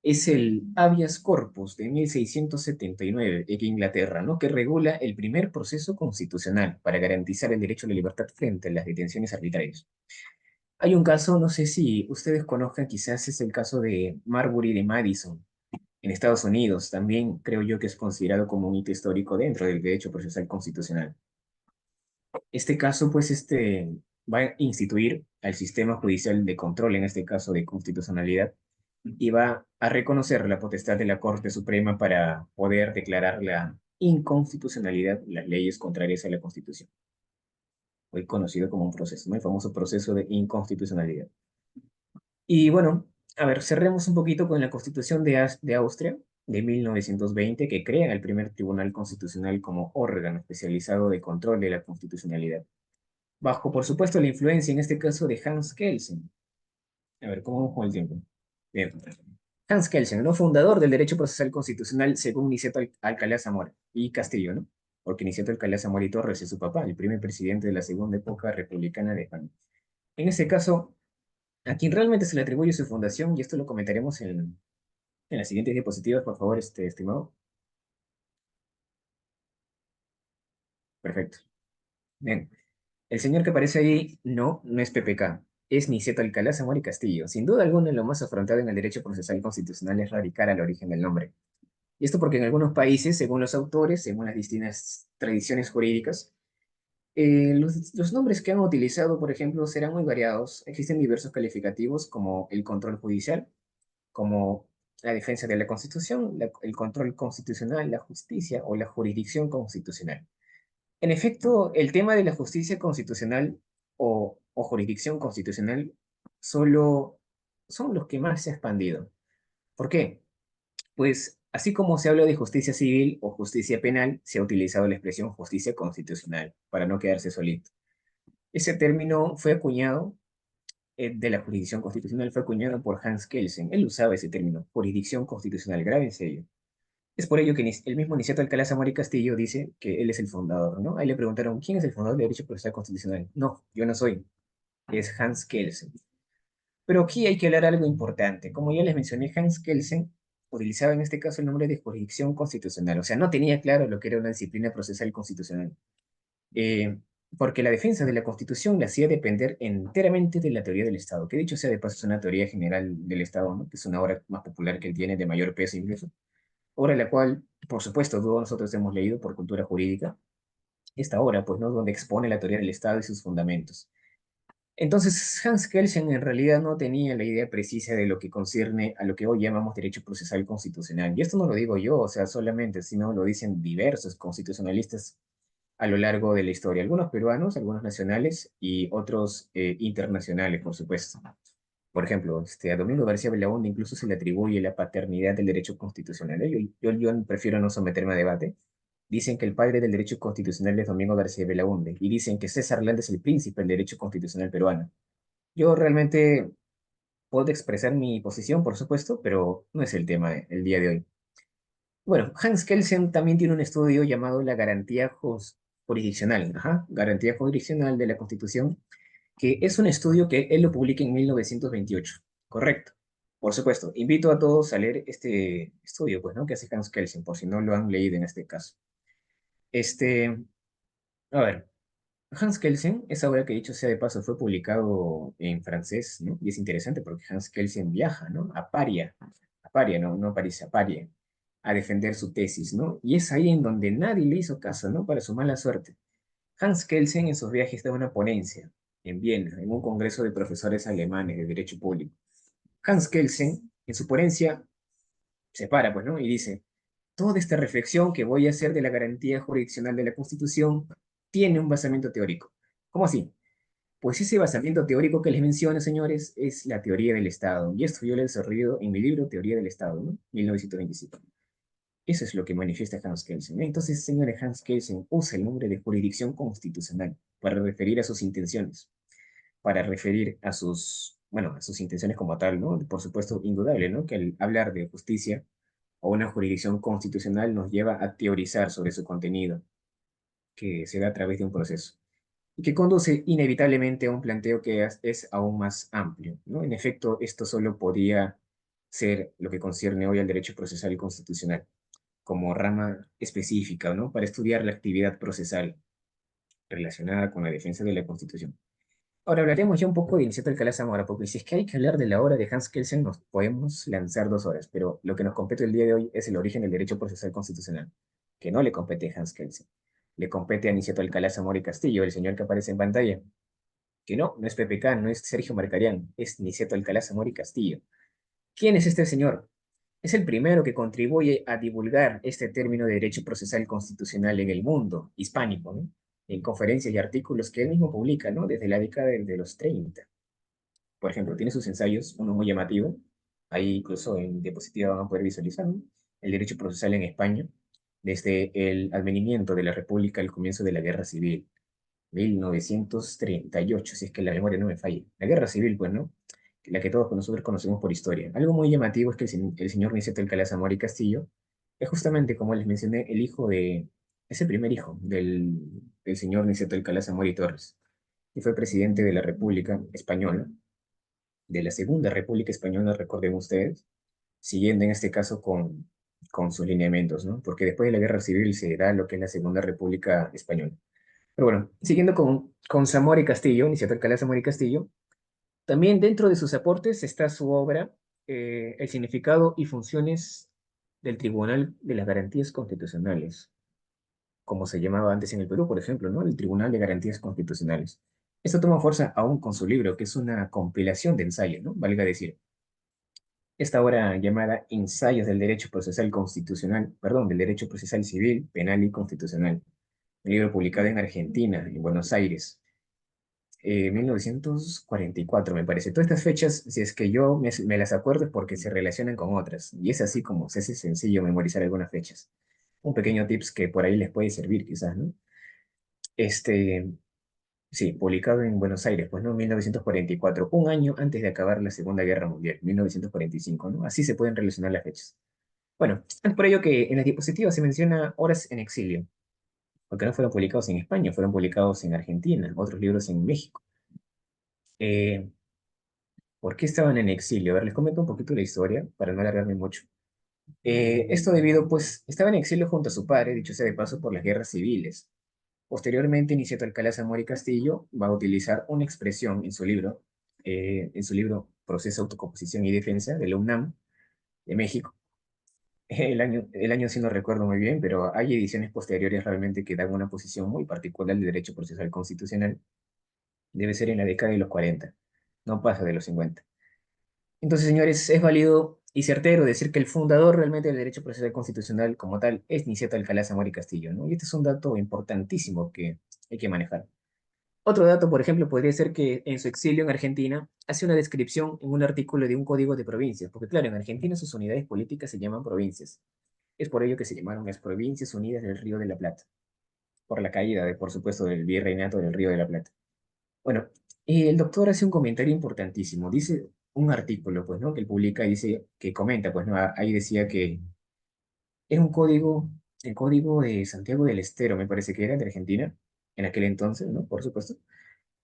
es el Habeas Corpus de 1679 en Inglaterra, ¿no? Que regula el primer proceso constitucional para garantizar el derecho a la libertad frente a las detenciones arbitrarias. Hay un caso, no sé si ustedes conozcan, quizás es el caso de Marbury de Madison, en Estados Unidos. También creo yo que es considerado como un hito histórico dentro del derecho procesal constitucional. Este caso, pues, va a instituir al sistema judicial de control, en este caso de constitucionalidad, y va a reconocer la potestad de la Corte Suprema para poder declarar la inconstitucionalidad de las leyes contrarias a la Constitución. Hoy conocido como un proceso, ¿no? El famoso proceso de inconstitucionalidad. Y bueno, a ver, cerremos un poquito con la Constitución de Austria de 1920, que crea el primer Tribunal Constitucional como órgano especializado de control de la constitucionalidad, bajo, por supuesto, la influencia, en este caso, de Hans Kelsen. A ver, ¿cómo vamos con el tiempo? Bien. Hans Kelsen, ¿no? Fundador del derecho procesal constitucional según Niceto Alcalá Zamora y Castillo, ¿no? Porque Niceto Alcalá Zamora y Torres es su papá, el primer presidente de la segunda época republicana de España. En este caso, a quien realmente se le atribuye su fundación, y esto lo comentaremos en las siguientes diapositivas, por favor, estimado. Perfecto. Bien. El señor que aparece ahí no es PPK, es Niceto Alcalá Zamora y Castillo. Sin duda alguna, lo más afrontado en el derecho procesal constitucional es radicar al origen del nombre. Y esto porque en algunos países, según los autores, según las distintas tradiciones jurídicas, los nombres que han utilizado, por ejemplo, serán muy variados. Existen diversos calificativos como el control judicial, como la defensa de la Constitución, el control constitucional, la justicia o la jurisdicción constitucional. En efecto, el tema de la justicia constitucional o jurisdicción constitucional solo son los que más se ha expandido. ¿Por qué? Pues Así como se habla de justicia civil o justicia penal, se ha utilizado la expresión justicia constitucional para no quedarse solito. Ese término fue acuñado de la jurisdicción constitucional, fue acuñado por Hans Kelsen. Él usaba ese término, jurisdicción constitucional, grave en serio. Es por ello que el mismo Niceto Alcalá Zamora y Castillo dice que él es el fundador, ¿no? Ahí le preguntaron, ¿quién es el fundador del derecho procesal constitucional? No, yo no soy, es Hans Kelsen. Pero aquí hay que hablar algo importante. Como ya les mencioné, Hans Kelsen utilizaba en este caso el nombre de jurisdicción constitucional, o sea, no tenía claro lo que era una disciplina procesal constitucional, eh, porque la defensa de la Constitución la hacía depender enteramente de la teoría del Estado, que dicho sea de paso es una teoría general del Estado, ¿no? Que es una obra más popular que él tiene, de mayor peso incluso, obra la cual, por supuesto, todos nosotros hemos leído por cultura jurídica, esta obra, pues, ¿no? Donde expone la teoría del Estado y sus fundamentos. Entonces, Hans Kelsen en realidad no tenía la idea precisa de lo que concierne a lo que hoy llamamos derecho procesal constitucional. Y esto no lo digo yo, o sea, solamente, sino lo dicen diversos constitucionalistas a lo largo de la historia. Algunos peruanos, algunos nacionales y otros internacionales, por supuesto. Por ejemplo, a Domingo García Belaúnde incluso se le atribuye la paternidad del derecho constitucional. Yo prefiero no someterme a debate. Dicen que el padre del derecho constitucional es Domingo García Belaúnde y dicen que César Landes es el príncipe del derecho constitucional peruano. Yo realmente puedo expresar mi posición, por supuesto, pero no es el tema el día de hoy. Bueno, Hans Kelsen también tiene un estudio llamado la garantía jurisdiccional, ajá, garantía jurisdiccional de la Constitución, que es un estudio que él lo publica en 1928, correcto. Por supuesto, invito a todos a leer este estudio, pues, ¿no? Que hace Hans Kelsen, por si no lo han leído en este caso. Este, a ver, Hans Kelsen, esa obra que dicho sea de paso fue publicado en francés, ¿no? Y es interesante porque Hans Kelsen viaja, ¿no? A Paria, ¿no? No a París, a Paria, a defender su tesis, ¿no? Y es ahí en donde nadie le hizo caso, ¿no? Para su mala suerte. Hans Kelsen en sus viajes da una ponencia en Viena, en un congreso de profesores alemanes de Derecho Público. Hans Kelsen, en su ponencia, se para, pues, ¿no? Y dice, toda esta reflexión que voy a hacer de la garantía jurisdiccional de la Constitución tiene un basamento teórico. ¿Cómo así? Pues ese basamento teórico que les menciono, señores, es la teoría del Estado. Y esto yo lo he desarrollado en mi libro Teoría del Estado, ¿no? 1925. Eso es lo que manifiesta Hans Kelsen. Entonces, señores, Hans Kelsen usa el nombre de jurisdicción constitucional para referir a sus intenciones, para referir a sus, bueno, a sus intenciones como tal, ¿no? Por supuesto, indudable, ¿no? Que al hablar de justicia o una jurisdicción constitucional nos lleva a teorizar sobre su contenido, que se da a través de un proceso, y que conduce inevitablemente a un planteo que es aún más amplio, ¿no? En efecto, esto solo podía ser lo que concierne hoy al derecho procesal y constitucional, como rama específica, ¿no? Para estudiar la actividad procesal relacionada con la defensa de la Constitución. Ahora hablaremos ya un poco de Niceto Alcalá Zamora, porque si es que hay que hablar de la obra de Hans Kelsen, nos podemos lanzar 2 horas, pero lo que nos compete el día de hoy es el origen del derecho procesal constitucional, que no le compete a Hans Kelsen, le compete a Niceto Alcalá Zamora y Castillo, el señor que aparece en pantalla, que no es PPK, no es Sergio Marcarián, es Niceto Alcalá Zamora y Castillo. ¿Quién es este señor? Es el primero que contribuye a divulgar este término de derecho procesal constitucional en el mundo hispánico, ¿no? En conferencias y artículos que él mismo publica, ¿no? Desde la década de los 30. Por ejemplo, tiene sus ensayos, uno muy llamativo, ahí incluso en diapositiva van a poder visualizar, ¿no? El derecho procesal en España, desde el advenimiento de la República al comienzo de la Guerra Civil, 1938, si es que la memoria no me falla. La Guerra Civil, pues, ¿no? La que todos nosotros conocemos por historia. Algo muy llamativo es que el señor Niceto Alcalá Zamora y Castillo es justamente, como les mencioné, es el primer hijo del señor Niceto Alcalá Zamora y Torres, y fue presidente de la República Española, de la Segunda República Española, recuerden ustedes, siguiendo en este caso con sus lineamientos, ¿no? Porque después de la Guerra Civil se da lo que es la Segunda República Española. Pero bueno, siguiendo con Zamora y Castillo, Niceto Alcalá Zamora y Castillo, también dentro de sus aportes está su obra, El significado y funciones del Tribunal de las Garantías Constitucionales, como se llamaba antes en el Perú, por ejemplo, ¿no? El Tribunal de Garantías Constitucionales. Esto toma fuerza aún con su libro, que es una compilación de ensayos, ¿no? Valga decir. Esta obra llamada Ensayos del Derecho Procesal Constitucional, perdón, del Derecho Procesal Civil, Penal y Constitucional, un libro publicado en Argentina, en Buenos Aires, 1944 me parece. Todas estas fechas, si es que yo me las acuerdo, es porque se relacionan con otras. Y es así como se hace sencillo memorizar algunas fechas. Un pequeño tips que por ahí les puede servir, quizás, ¿no? Este, sí, publicado en Buenos Aires, pues, ¿no? 1944, un año antes de acabar la Segunda Guerra Mundial, 1945, ¿no? Así se pueden relacionar las fechas. Bueno, es por ello que en la diapositiva se menciona Horas en exilio, porque no fueron publicados en España, fueron publicados en Argentina, otros libros en México. Eh, ¿Por qué estaban en exilio? A ver, les comento un poquito la historia para no alargarme mucho. Esto debido, pues, estaba en exilio junto a su padre, dicho sea de paso, por las guerras civiles. Posteriormente, Niceto Alcalá Zamora y Castillo va a utilizar una expresión en su libro Proceso, Autocomposición y Defensa de la UNAM de México. El año sí no recuerdo muy bien, pero hay ediciones posteriores realmente que dan una posición muy particular del derecho procesal constitucional. Debe ser en la década de los 40, no pasa de los 50. Entonces, señores, es válido y certero decir que el fundador realmente del derecho procesal constitucional como tal es Niceto Alcalá Zamora y Castillo, ¿no? Y este es un dato importantísimo que hay que manejar. Otro dato, por ejemplo, podría ser que en su exilio en Argentina hace una descripción en un artículo de un código de provincias, porque claro, en Argentina sus unidades políticas se llaman provincias. Es por ello que se llamaron las Provincias Unidas del Río de la Plata, por la caída, por supuesto, del virreinato del Río de la Plata. Bueno, el doctor hace un comentario importantísimo. Dice un artículo, pues, ¿no? Que él publica y dice, que comenta, pues, ¿no? Ahí decía que era un código, el código de Santiago del Estero, me parece que era de Argentina, en aquel entonces, ¿no? Por supuesto.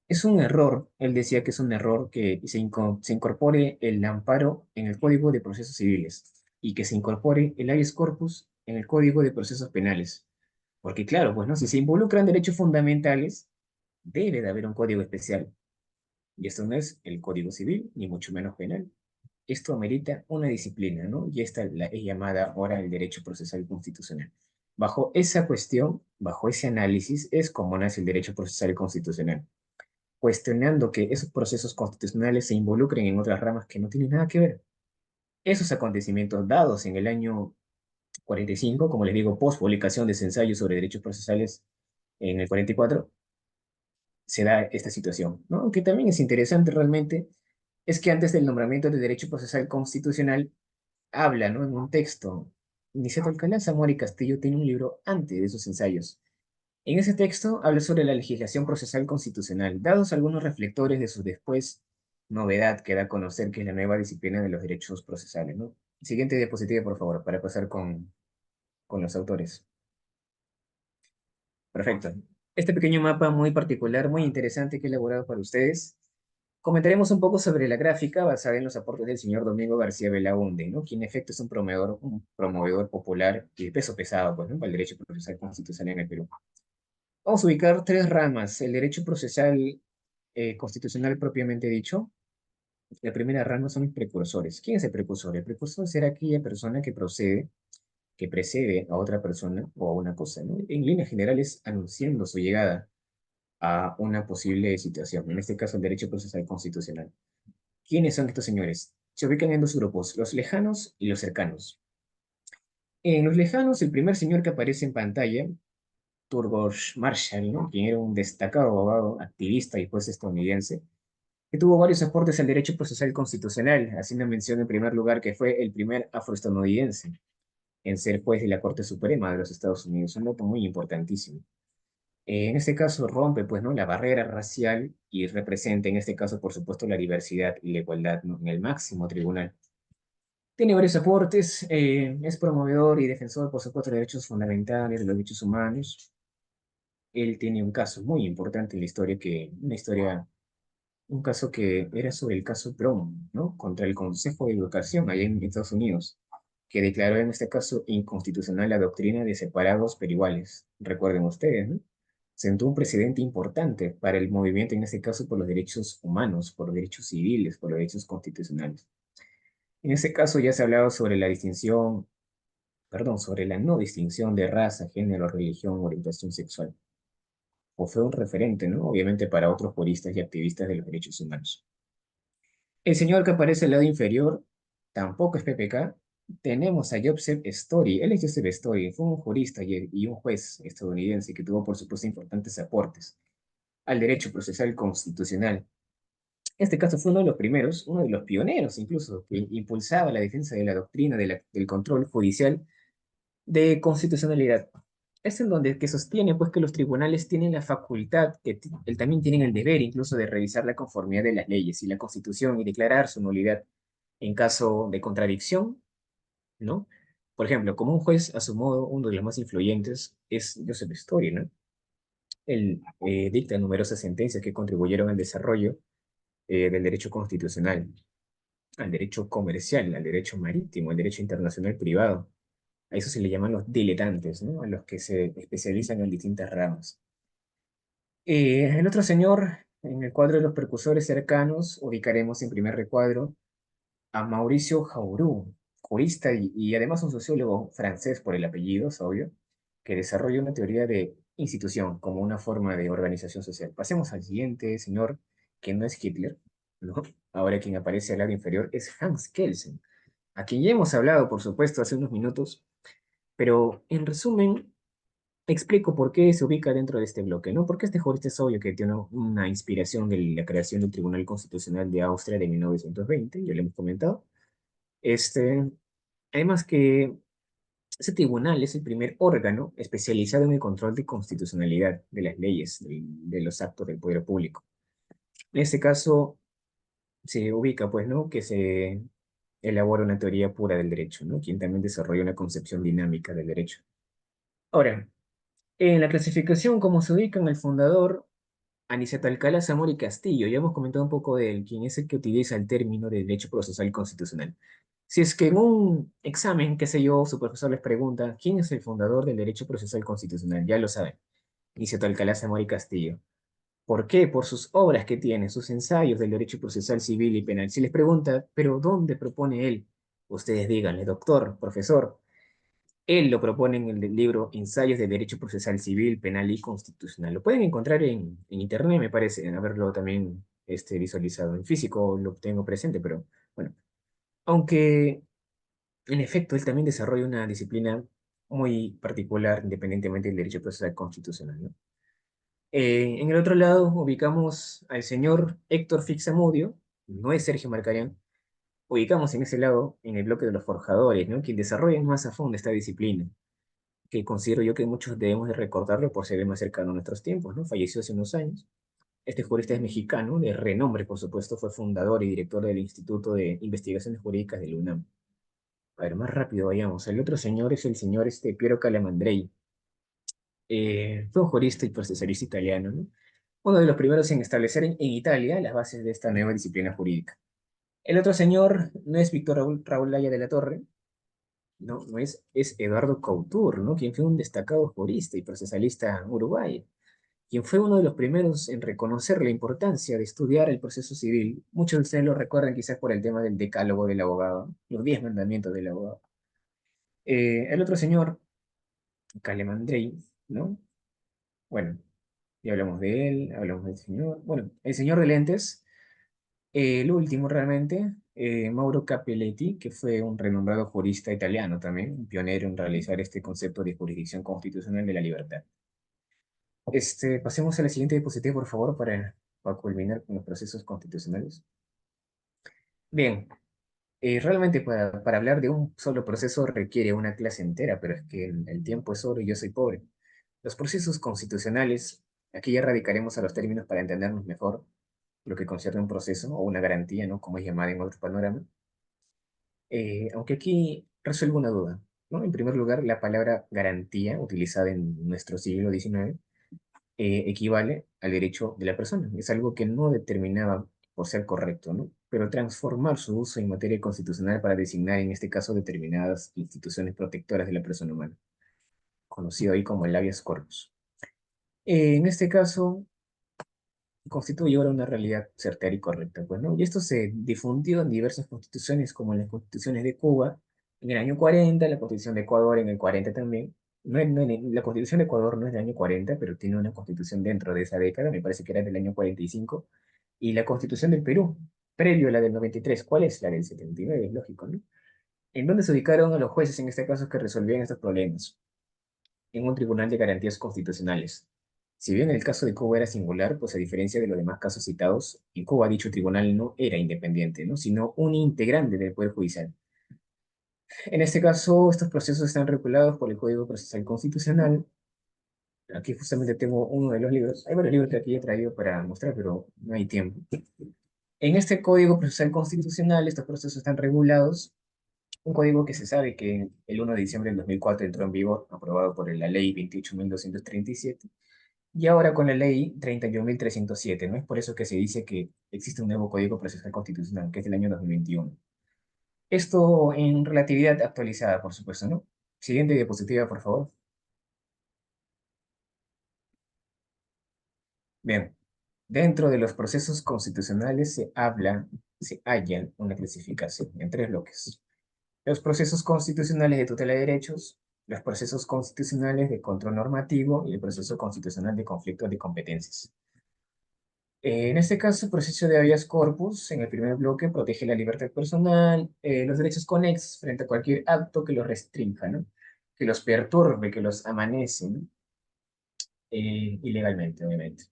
Es un error, él decía que es un error que se incorpore el amparo en el Código de Procesos Civiles y que se incorpore el habeas corpus en el Código de Procesos Penales. Porque claro, pues no, si se involucran derechos fundamentales, debe de haber un código especial. Y esto no es el Código Civil, ni mucho menos penal. Esto amerita una disciplina, ¿no? Y esta es llamada ahora el derecho procesal constitucional. Bajo esa cuestión, bajo ese análisis, es como nace el derecho procesal constitucional, cuestionando que esos procesos constitucionales se involucren en otras ramas que no tienen nada que ver. Esos acontecimientos dados en el año 45, como les digo, post publicación de ese ensayo sobre derechos procesales en el 44, se da esta situación, ¿no? Aunque también es interesante realmente, es que antes del nombramiento de derecho procesal constitucional, habla, ¿no? En un texto, Niceto Alcalá Zamora y Castillo tiene un libro antes de esos ensayos. En ese texto habla sobre la legislación procesal constitucional, dados algunos reflectores de su después novedad que da a conocer que es la nueva disciplina de los derechos procesales, ¿no? Siguiente diapositiva, por favor, para pasar con los autores. Perfecto. Este pequeño mapa muy particular, muy interesante que he elaborado para ustedes. Comentaremos un poco sobre la gráfica basada en los aportes del señor Domingo García Belaúnde, ¿no? Quien en efecto es un promovedor popular y de peso pesado, pues, ¿no? Para el derecho procesal constitucional en el Perú. Vamos a ubicar tres ramas. El derecho procesal constitucional propiamente dicho. La primera rama son los precursores. ¿Quién es el precursor? El precursor será aquella persona que precede a otra persona o a una cosa, ¿no? En líneas generales, anunciando su llegada a una posible situación, en este caso el derecho procesal constitucional. ¿Quiénes son estos señores? Se ubican en dos grupos, los lejanos y los cercanos. En los lejanos, el primer señor que aparece en pantalla, Thurgood Marshall, ¿no? Quien era un destacado abogado, activista y juez estadounidense, que tuvo varios aportes al derecho procesal constitucional, haciendo mención en primer lugar que fue el primer afroestadounidense en ser juez de la Corte Suprema de los Estados Unidos, un dato muy importantísimo. En este caso rompe, pues, ¿no? La barrera racial y representa, en este caso, por supuesto, la diversidad y la igualdad, ¿no? En el máximo tribunal. Tiene varios aportes, es promovedor y defensor, por supuesto, de derechos fundamentales, de los derechos humanos. Él tiene un caso muy importante en la historia, un caso que era sobre el caso Brown, ¿no? Contra el Consejo de Educación allá en Estados Unidos, que declaró en este caso inconstitucional la doctrina de separados pero iguales. Recuerden ustedes, ¿no? Sentó un precedente importante para el movimiento, en este caso por los derechos humanos, por los derechos civiles, por los derechos constitucionales. En este caso ya se ha hablado sobre la distinción, perdón, sobre la no distinción de raza, género, religión, orientación sexual. O fue un referente, ¿no? Obviamente para otros juristas y activistas de los derechos humanos. El señor que aparece al lado inferior tampoco es PPK. Tenemos a Joseph Story. Él es Joseph Story, fue un jurista y un juez estadounidense que tuvo, por supuesto, importantes aportes al derecho procesal constitucional. Este caso fue uno de los primeros, uno de los pioneros incluso, que impulsaba la defensa de la doctrina del control judicial de constitucionalidad. Es en donde que sostiene pues que los tribunales tienen la facultad, también tienen el deber incluso de revisar la conformidad de las leyes y la Constitución y declarar su nulidad en caso de contradicción, ¿no? Por ejemplo, como un juez, a su modo, uno de los más influyentes es Joseph Story, ¿no? Él dicta numerosas sentencias que contribuyeron al desarrollo del derecho constitucional, al derecho comercial, al derecho marítimo, al derecho internacional privado. A eso se le llaman los diletantes, ¿no? A los que se especializan en distintas ramas. El otro señor, en el cuadro de los precursores cercanos, ubicaremos en primer recuadro a Mauricio Jaurou, jurista y además un sociólogo francés por el apellido, es obvio, que desarrolla una teoría de institución como una forma de organización social. Pasemos al siguiente señor, que no es Hitler, ¿no? Ahora quien aparece al lado inferior es Hans Kelsen, a quien ya hemos hablado, por supuesto, hace unos minutos, pero en resumen, explico por qué se ubica dentro de este bloque, ¿no? Porque este jurista es obvio que tiene una inspiración de la creación del Tribunal Constitucional de Austria de 1920, ya lo hemos comentado. Este, además que ese tribunal es el primer órgano especializado en el control de constitucionalidad de las leyes, de los actos del poder público. En este caso se ubica, pues, ¿no? Que se elabora una teoría pura del derecho, ¿no? Quien también desarrolla una concepción dinámica del derecho. Ahora, en la clasificación, como se ubican el fundador, Aniceto Alcalá Zamora y Castillo, ya hemos comentado un poco de él, quien es el que utiliza el término de derecho procesal constitucional. Si es que en un examen, qué sé yo, su profesor les pregunta, ¿quién es el fundador del derecho procesal constitucional? Ya lo saben, Aniceto Alcalá Zamora y Castillo. ¿Por qué? Por sus obras que tiene, sus ensayos del derecho procesal civil y penal. Si les pregunta, ¿pero dónde propone él? Ustedes díganle, doctor, profesor. Él lo propone en el libro Ensayos de Derecho Procesal Civil, Penal y Constitucional. Lo pueden encontrar en internet, me parece, haberlo también visualizado. En físico lo tengo presente, pero bueno. Aunque, en efecto, él también desarrolla una disciplina muy particular, independientemente del derecho procesal constitucional, ¿no? En el otro lado ubicamos al señor Héctor Fixamudio, no es Sergio Marcarián, ubicamos en ese lado, en el bloque de los forjadores, ¿no? Quien desarrolla más a fondo esta disciplina, que considero yo que muchos debemos de recordarlo por ser más cercano a nuestros tiempos, ¿no? Falleció hace unos años. Este jurista es mexicano, de renombre, por supuesto, fue fundador y director del Instituto de Investigaciones Jurídicas del UNAM. A ver, más rápido vayamos. El otro señor es el señor Piero Calamandrei. Fue un jurista y procesalista italiano, ¿no? Uno de los primeros en establecer en Italia las bases de esta nueva disciplina jurídica. El otro señor no es Víctor Raúl Laya de la Torre, no es Eduardo Couture, ¿no? Quien fue un destacado jurista y procesalista uruguayo, quien fue uno de los primeros en reconocer la importancia de estudiar el proceso civil. Muchos de ustedes lo recuerdan quizás por el tema del decálogo del abogado, los 10 mandamientos del abogado. El otro señor, Calemandrei, ¿no? Bueno, ya hablamos de él, hablamos del señor. Bueno, el señor de lentes, el último realmente, Mauro Capelletti, que fue un renombrado jurista italiano también, un pionero en realizar este concepto de jurisdicción constitucional de la libertad. Pasemos a la siguiente diapositiva, por favor, para culminar con los procesos constitucionales. Bien, realmente para hablar de un solo proceso requiere una clase entera, pero es que el tiempo es oro y yo soy pobre. Los procesos constitucionales, aquí ya radicaremos a los términos para entendernos mejor lo que concierne un proceso o una garantía, ¿no? Como es llamada en otro panorama. Aunque aquí resuelvo una duda, ¿no? En primer lugar, la palabra garantía, utilizada en nuestro siglo XIX, equivale al derecho de la persona. Es algo que no determinaba por ser correcto, ¿no? Pero transformar su uso en materia constitucional para designar, en este caso, determinadas instituciones protectoras de la persona humana, conocido ahí como el habeas corpus. En este caso, constituye ahora una realidad certera y correcta, pues, ¿no? Y esto se difundió en diversas constituciones, como en las constituciones de Cuba en el año 40, la constitución de Ecuador en el 40 también. La constitución de Ecuador no es del año 40, pero tiene una constitución dentro de esa década, me parece que era del año 45. Y la constitución del Perú, previo a la del 93, ¿cuál es? La del 79, es lógico, ¿no? ¿En dónde se ubicaron a los jueces en este caso que resolvían estos problemas? En un tribunal de garantías constitucionales. Si bien el caso de Cuba era singular, pues a diferencia de los demás casos citados, en Cuba dicho tribunal no era independiente, ¿no? Sino un integrante del Poder Judicial. En este caso, estos procesos están regulados por el Código Procesal Constitucional. Aquí justamente tengo uno de los libros. Hay varios libros que aquí he traído para mostrar, pero no hay tiempo. En este Código Procesal Constitucional, estos procesos están regulados. Un código que se sabe que el 1 de diciembre del 2004 entró en vigor, aprobado por la Ley 28.237, y ahora con la Ley 31.307, ¿no? Es por eso que se dice que existe un nuevo Código Procesal Constitucional, que es del año 2021. Esto en relatividad actualizada, por supuesto, ¿no? Siguiente diapositiva, por favor. Bien, dentro de los procesos constitucionales se halla una clasificación en tres bloques. Los procesos constitucionales de tutela de derechos, los procesos constitucionales de control normativo y el proceso constitucional de conflicto de competencias. En este caso, el proceso de habeas corpus, en el primer bloque, protege la libertad personal, los derechos conexos frente a cualquier acto que los restrinja, ¿no? Que los perturbe, que los amanece, ¿no? Ilegalmente, obviamente.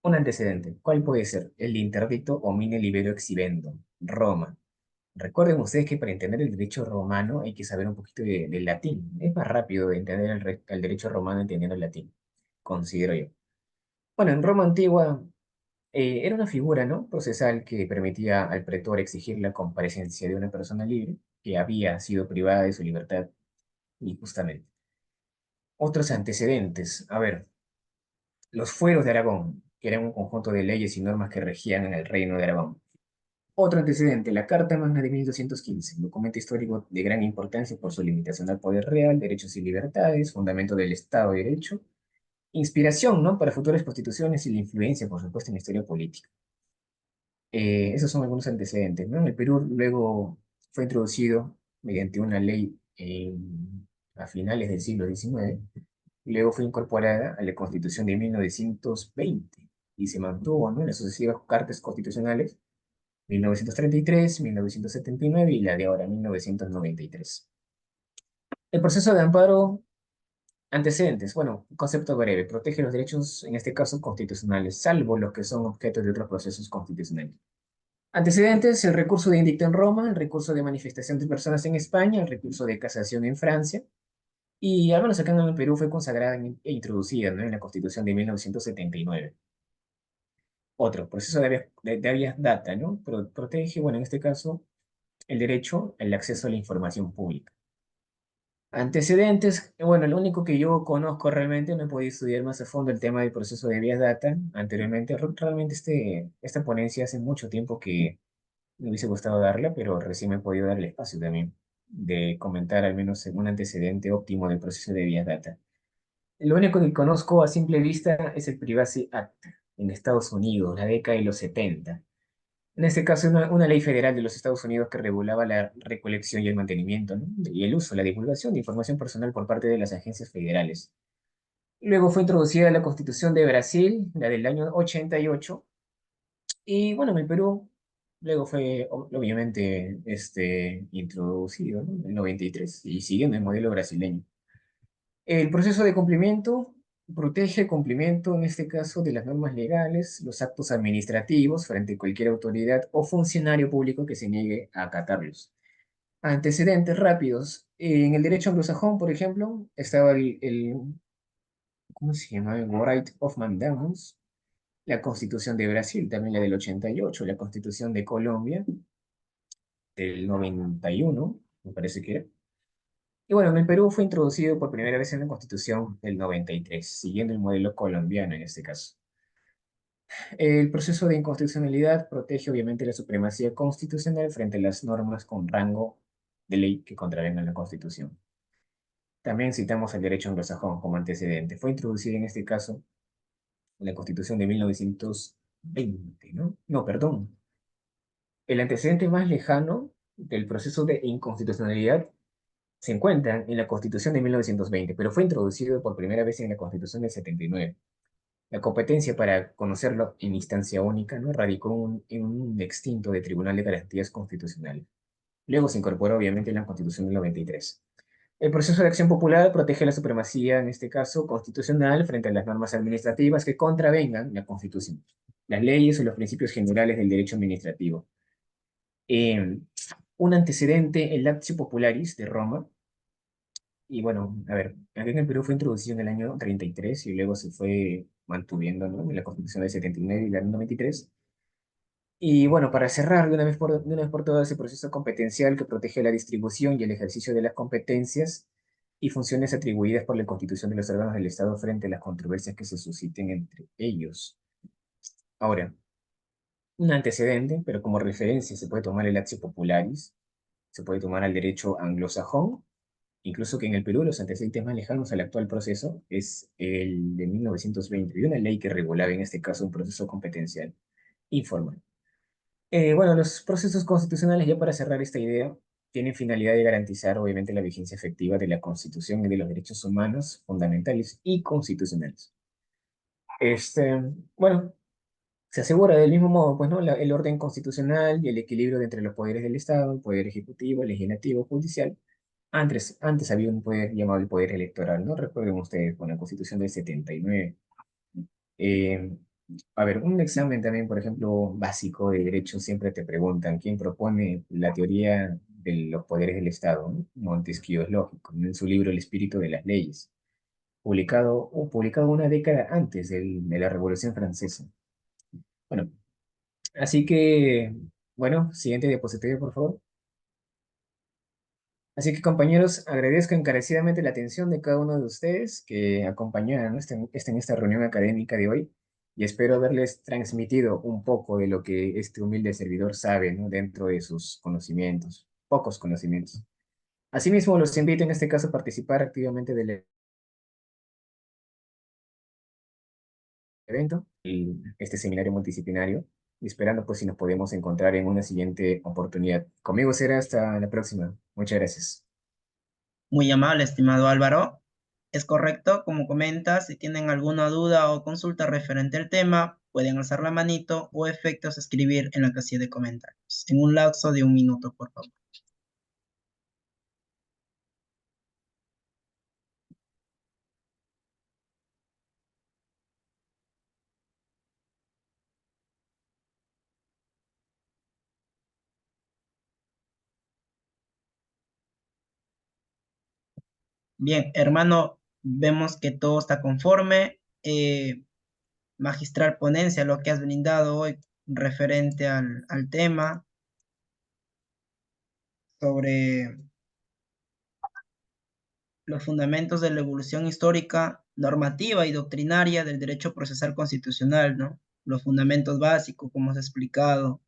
Un antecedente, ¿cuál puede ser? El interdicto homine libero exhibendo, Roma. Recuerden ustedes que para entender el derecho romano hay que saber un poquito de latín. Es más rápido de entender el derecho romano entendiendo el latín, considero yo. Bueno, en Roma antigua era una figura, ¿no? Procesal que permitía al pretor exigir la comparecencia de una persona libre que había sido privada de su libertad injustamente. Otros antecedentes, a ver, los fueros de Aragón, que eran un conjunto de leyes y normas que regían en el reino de Aragón. Otro antecedente, la Carta Magna de 1215, documento histórico de gran importancia por su limitación al poder real, derechos y libertades, fundamento del Estado de Derecho, inspiración, ¿no? Para futuras constituciones y la influencia, por supuesto, en la historia política. Esos son algunos antecedentes, ¿no? El Perú luego fue introducido mediante una ley a finales del siglo XIX, y luego fue incorporada a la Constitución de 1920 y se mantuvo, ¿no? En las sucesivas cartas constitucionales 1933, 1979 y la de ahora, 1993. El proceso de amparo, antecedentes, bueno, concepto breve, protege los derechos, en este caso constitucionales, salvo los que son objeto de otros procesos constitucionales. Antecedentes, el recurso de indicto en Roma, el recurso de manifestación de personas en España, el recurso de casación en Francia, y al menos acá en el Perú fue consagrada e introducida, ¿no? En la Constitución de 1979. Otro, proceso de habeas data, ¿no? Protege, bueno, en este caso, el derecho al acceso a la información pública. Antecedentes, bueno, lo único que yo conozco realmente, no he podido estudiar más a fondo el tema del proceso de vías data anteriormente. Realmente esta ponencia hace mucho tiempo que me hubiese gustado darla, pero recién me he podido dar el espacio también de comentar al menos un antecedente óptimo del proceso de vías data. Lo único que conozco a simple vista es el Privacy Act en Estados Unidos, la década de los 70. En este caso, una ley federal de los Estados Unidos que regulaba la recolección y el mantenimiento, ¿no? Y el uso, la divulgación de información personal por parte de las agencias federales. Luego fue introducida la Constitución de Brasil, la del año 88, y bueno, en el Perú, luego fue obviamente introducido, ¿no? En el 93, y siguiendo el modelo brasileño. El proceso de cumplimiento protege el cumplimiento, en este caso, de las normas legales, los actos administrativos frente a cualquier autoridad o funcionario público que se niegue a acatarlos. Antecedentes rápidos. En el derecho anglosajón, por ejemplo, estaba ¿cómo se llama? El Right of Mandamus, la Constitución de Brasil, también la del 88, la Constitución de Colombia del 91, me parece que era. Y bueno, en el Perú fue introducido por primera vez en la Constitución del 93, siguiendo el modelo colombiano en este caso. El proceso de inconstitucionalidad protege obviamente la supremacía constitucional frente a las normas con rango de ley que contravengan la Constitución. También citamos el derecho anglosajón como antecedente. Fue introducido en este caso en la Constitución de 1920, ¿no? No, perdón. El antecedente más lejano del proceso de inconstitucionalidad se encuentra en la Constitución de 1920, pero fue introducido por primera vez en la Constitución del 79. La competencia para conocerlo en instancia única, ¿no? Radicó en un extinto de Tribunal de Garantías Constitucionales. Luego se incorporó obviamente en la Constitución del 93. El proceso de acción popular protege la supremacía, en este caso constitucional, frente a las normas administrativas que contravengan la Constitución, las leyes o los principios generales del derecho administrativo. Eh, un antecedente, el Actio Popularis de Roma, y bueno, a ver, aquí en el Perú fue introducido en el año 33 y luego se fue mantuviendo, ¿no? En la Constitución del 79 y la 93. Y bueno, para cerrar de una vez por todas ese proceso competencial que protege la distribución y el ejercicio de las competencias y funciones atribuidas por la Constitución de los órganos del Estado frente a las controversias que se susciten entre ellos. Ahora, un antecedente, pero como referencia se puede tomar el Actio Popularis, se puede tomar al derecho anglosajón, incluso que en el Perú los antecedentes más lejanos al actual proceso es el de 1920, y una ley que regulaba en este caso un proceso competencial informal. Bueno, los procesos constitucionales, ya para cerrar esta idea, tienen finalidad de garantizar, obviamente, la vigencia efectiva de la Constitución y de los derechos humanos fundamentales y constitucionales. Este, bueno, se asegura del mismo modo, pues, ¿no? El orden constitucional y el equilibrio entre los poderes del Estado, el poder ejecutivo, legislativo, judicial. Antes había un poder llamado el poder electoral, ¿no? Recuerden ustedes con la Constitución del 79. Eh, a ver, un examen también, por ejemplo, básico de derecho, siempre te preguntan quién propone la teoría de los poderes del Estado, ¿no? Montesquieu es lógico, ¿no? En su libro El espíritu de las leyes, publicado una década antes de la Revolución Francesa. Bueno, así que, bueno, siguiente diapositiva, por favor. Así que, compañeros, agradezco encarecidamente la atención de cada uno de ustedes que acompañaron, ¿no? En esta reunión académica de hoy, y espero haberles transmitido un poco de lo que este humilde servidor sabe, ¿no? Dentro de sus conocimientos, pocos conocimientos. Asimismo, los invito en este caso a participar activamente del evento, y este seminario multidisciplinario, y esperando pues si nos podemos encontrar en una siguiente oportunidad. Conmigo será hasta la próxima. Muchas gracias. Muy amable, estimado Álvaro. Es correcto, como comentas, si tienen alguna duda o consulta referente al tema, pueden alzar la manito o efectos escribir en la casilla de comentarios, en un lapso de 1 minuto, por favor. Bien, hermano, vemos que todo está conforme. Magistral ponencia, lo que has brindado hoy referente al tema sobre los fundamentos de la evolución histórica, normativa y doctrinaria del derecho procesal constitucional, ¿no? Los fundamentos básicos, como has explicado,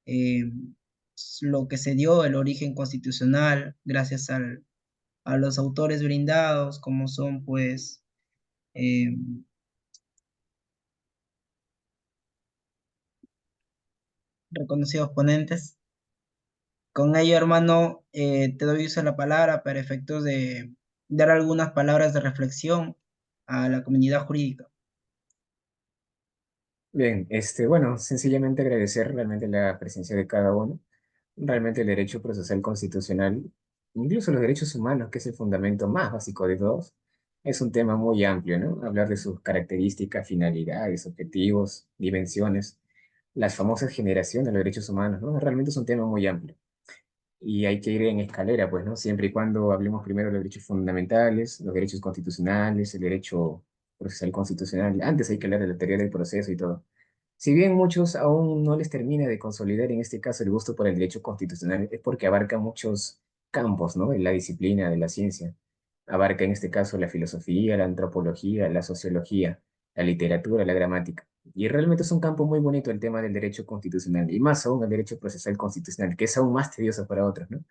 eh, lo que se dio, el origen constitucional, gracias a los autores brindados, como son, pues, eh, reconocidos ponentes. Con ello, hermano, te doy uso de la palabra para efectos de dar algunas palabras de reflexión a la comunidad jurídica. Bien, bueno, sencillamente agradecer realmente la presencia de cada uno. Realmente el derecho procesal constitucional, incluso los derechos humanos, que es el fundamento más básico de todos, es un tema muy amplio, ¿no? Hablar de sus características, finalidades, objetivos, dimensiones, las famosas generaciones de los derechos humanos, ¿no? Realmente es un tema muy amplio. Y hay que ir en escalera, pues, ¿no? Siempre y cuando hablemos primero de los derechos fundamentales, los derechos constitucionales, el derecho procesal constitucional. Antes hay que hablar de la teoría del proceso y todo. Si bien muchos aún no les termina de consolidar en este caso el gusto por el derecho constitucional, es porque abarca muchos campos, ¿no? En la disciplina de la ciencia. Abarca en este caso la filosofía, la antropología, la sociología, la literatura, la gramática. Y realmente es un campo muy bonito el tema del derecho constitucional, y más aún el derecho procesal constitucional, que es aún más tedioso para otros, ¿no?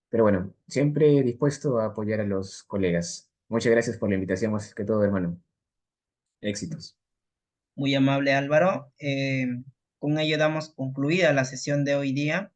Pero bueno, siempre dispuesto a apoyar a los colegas. Muchas gracias por la invitación, más que todo, hermano. Éxitos. Muy amable Álvaro. Con ello damos concluida la sesión de hoy día.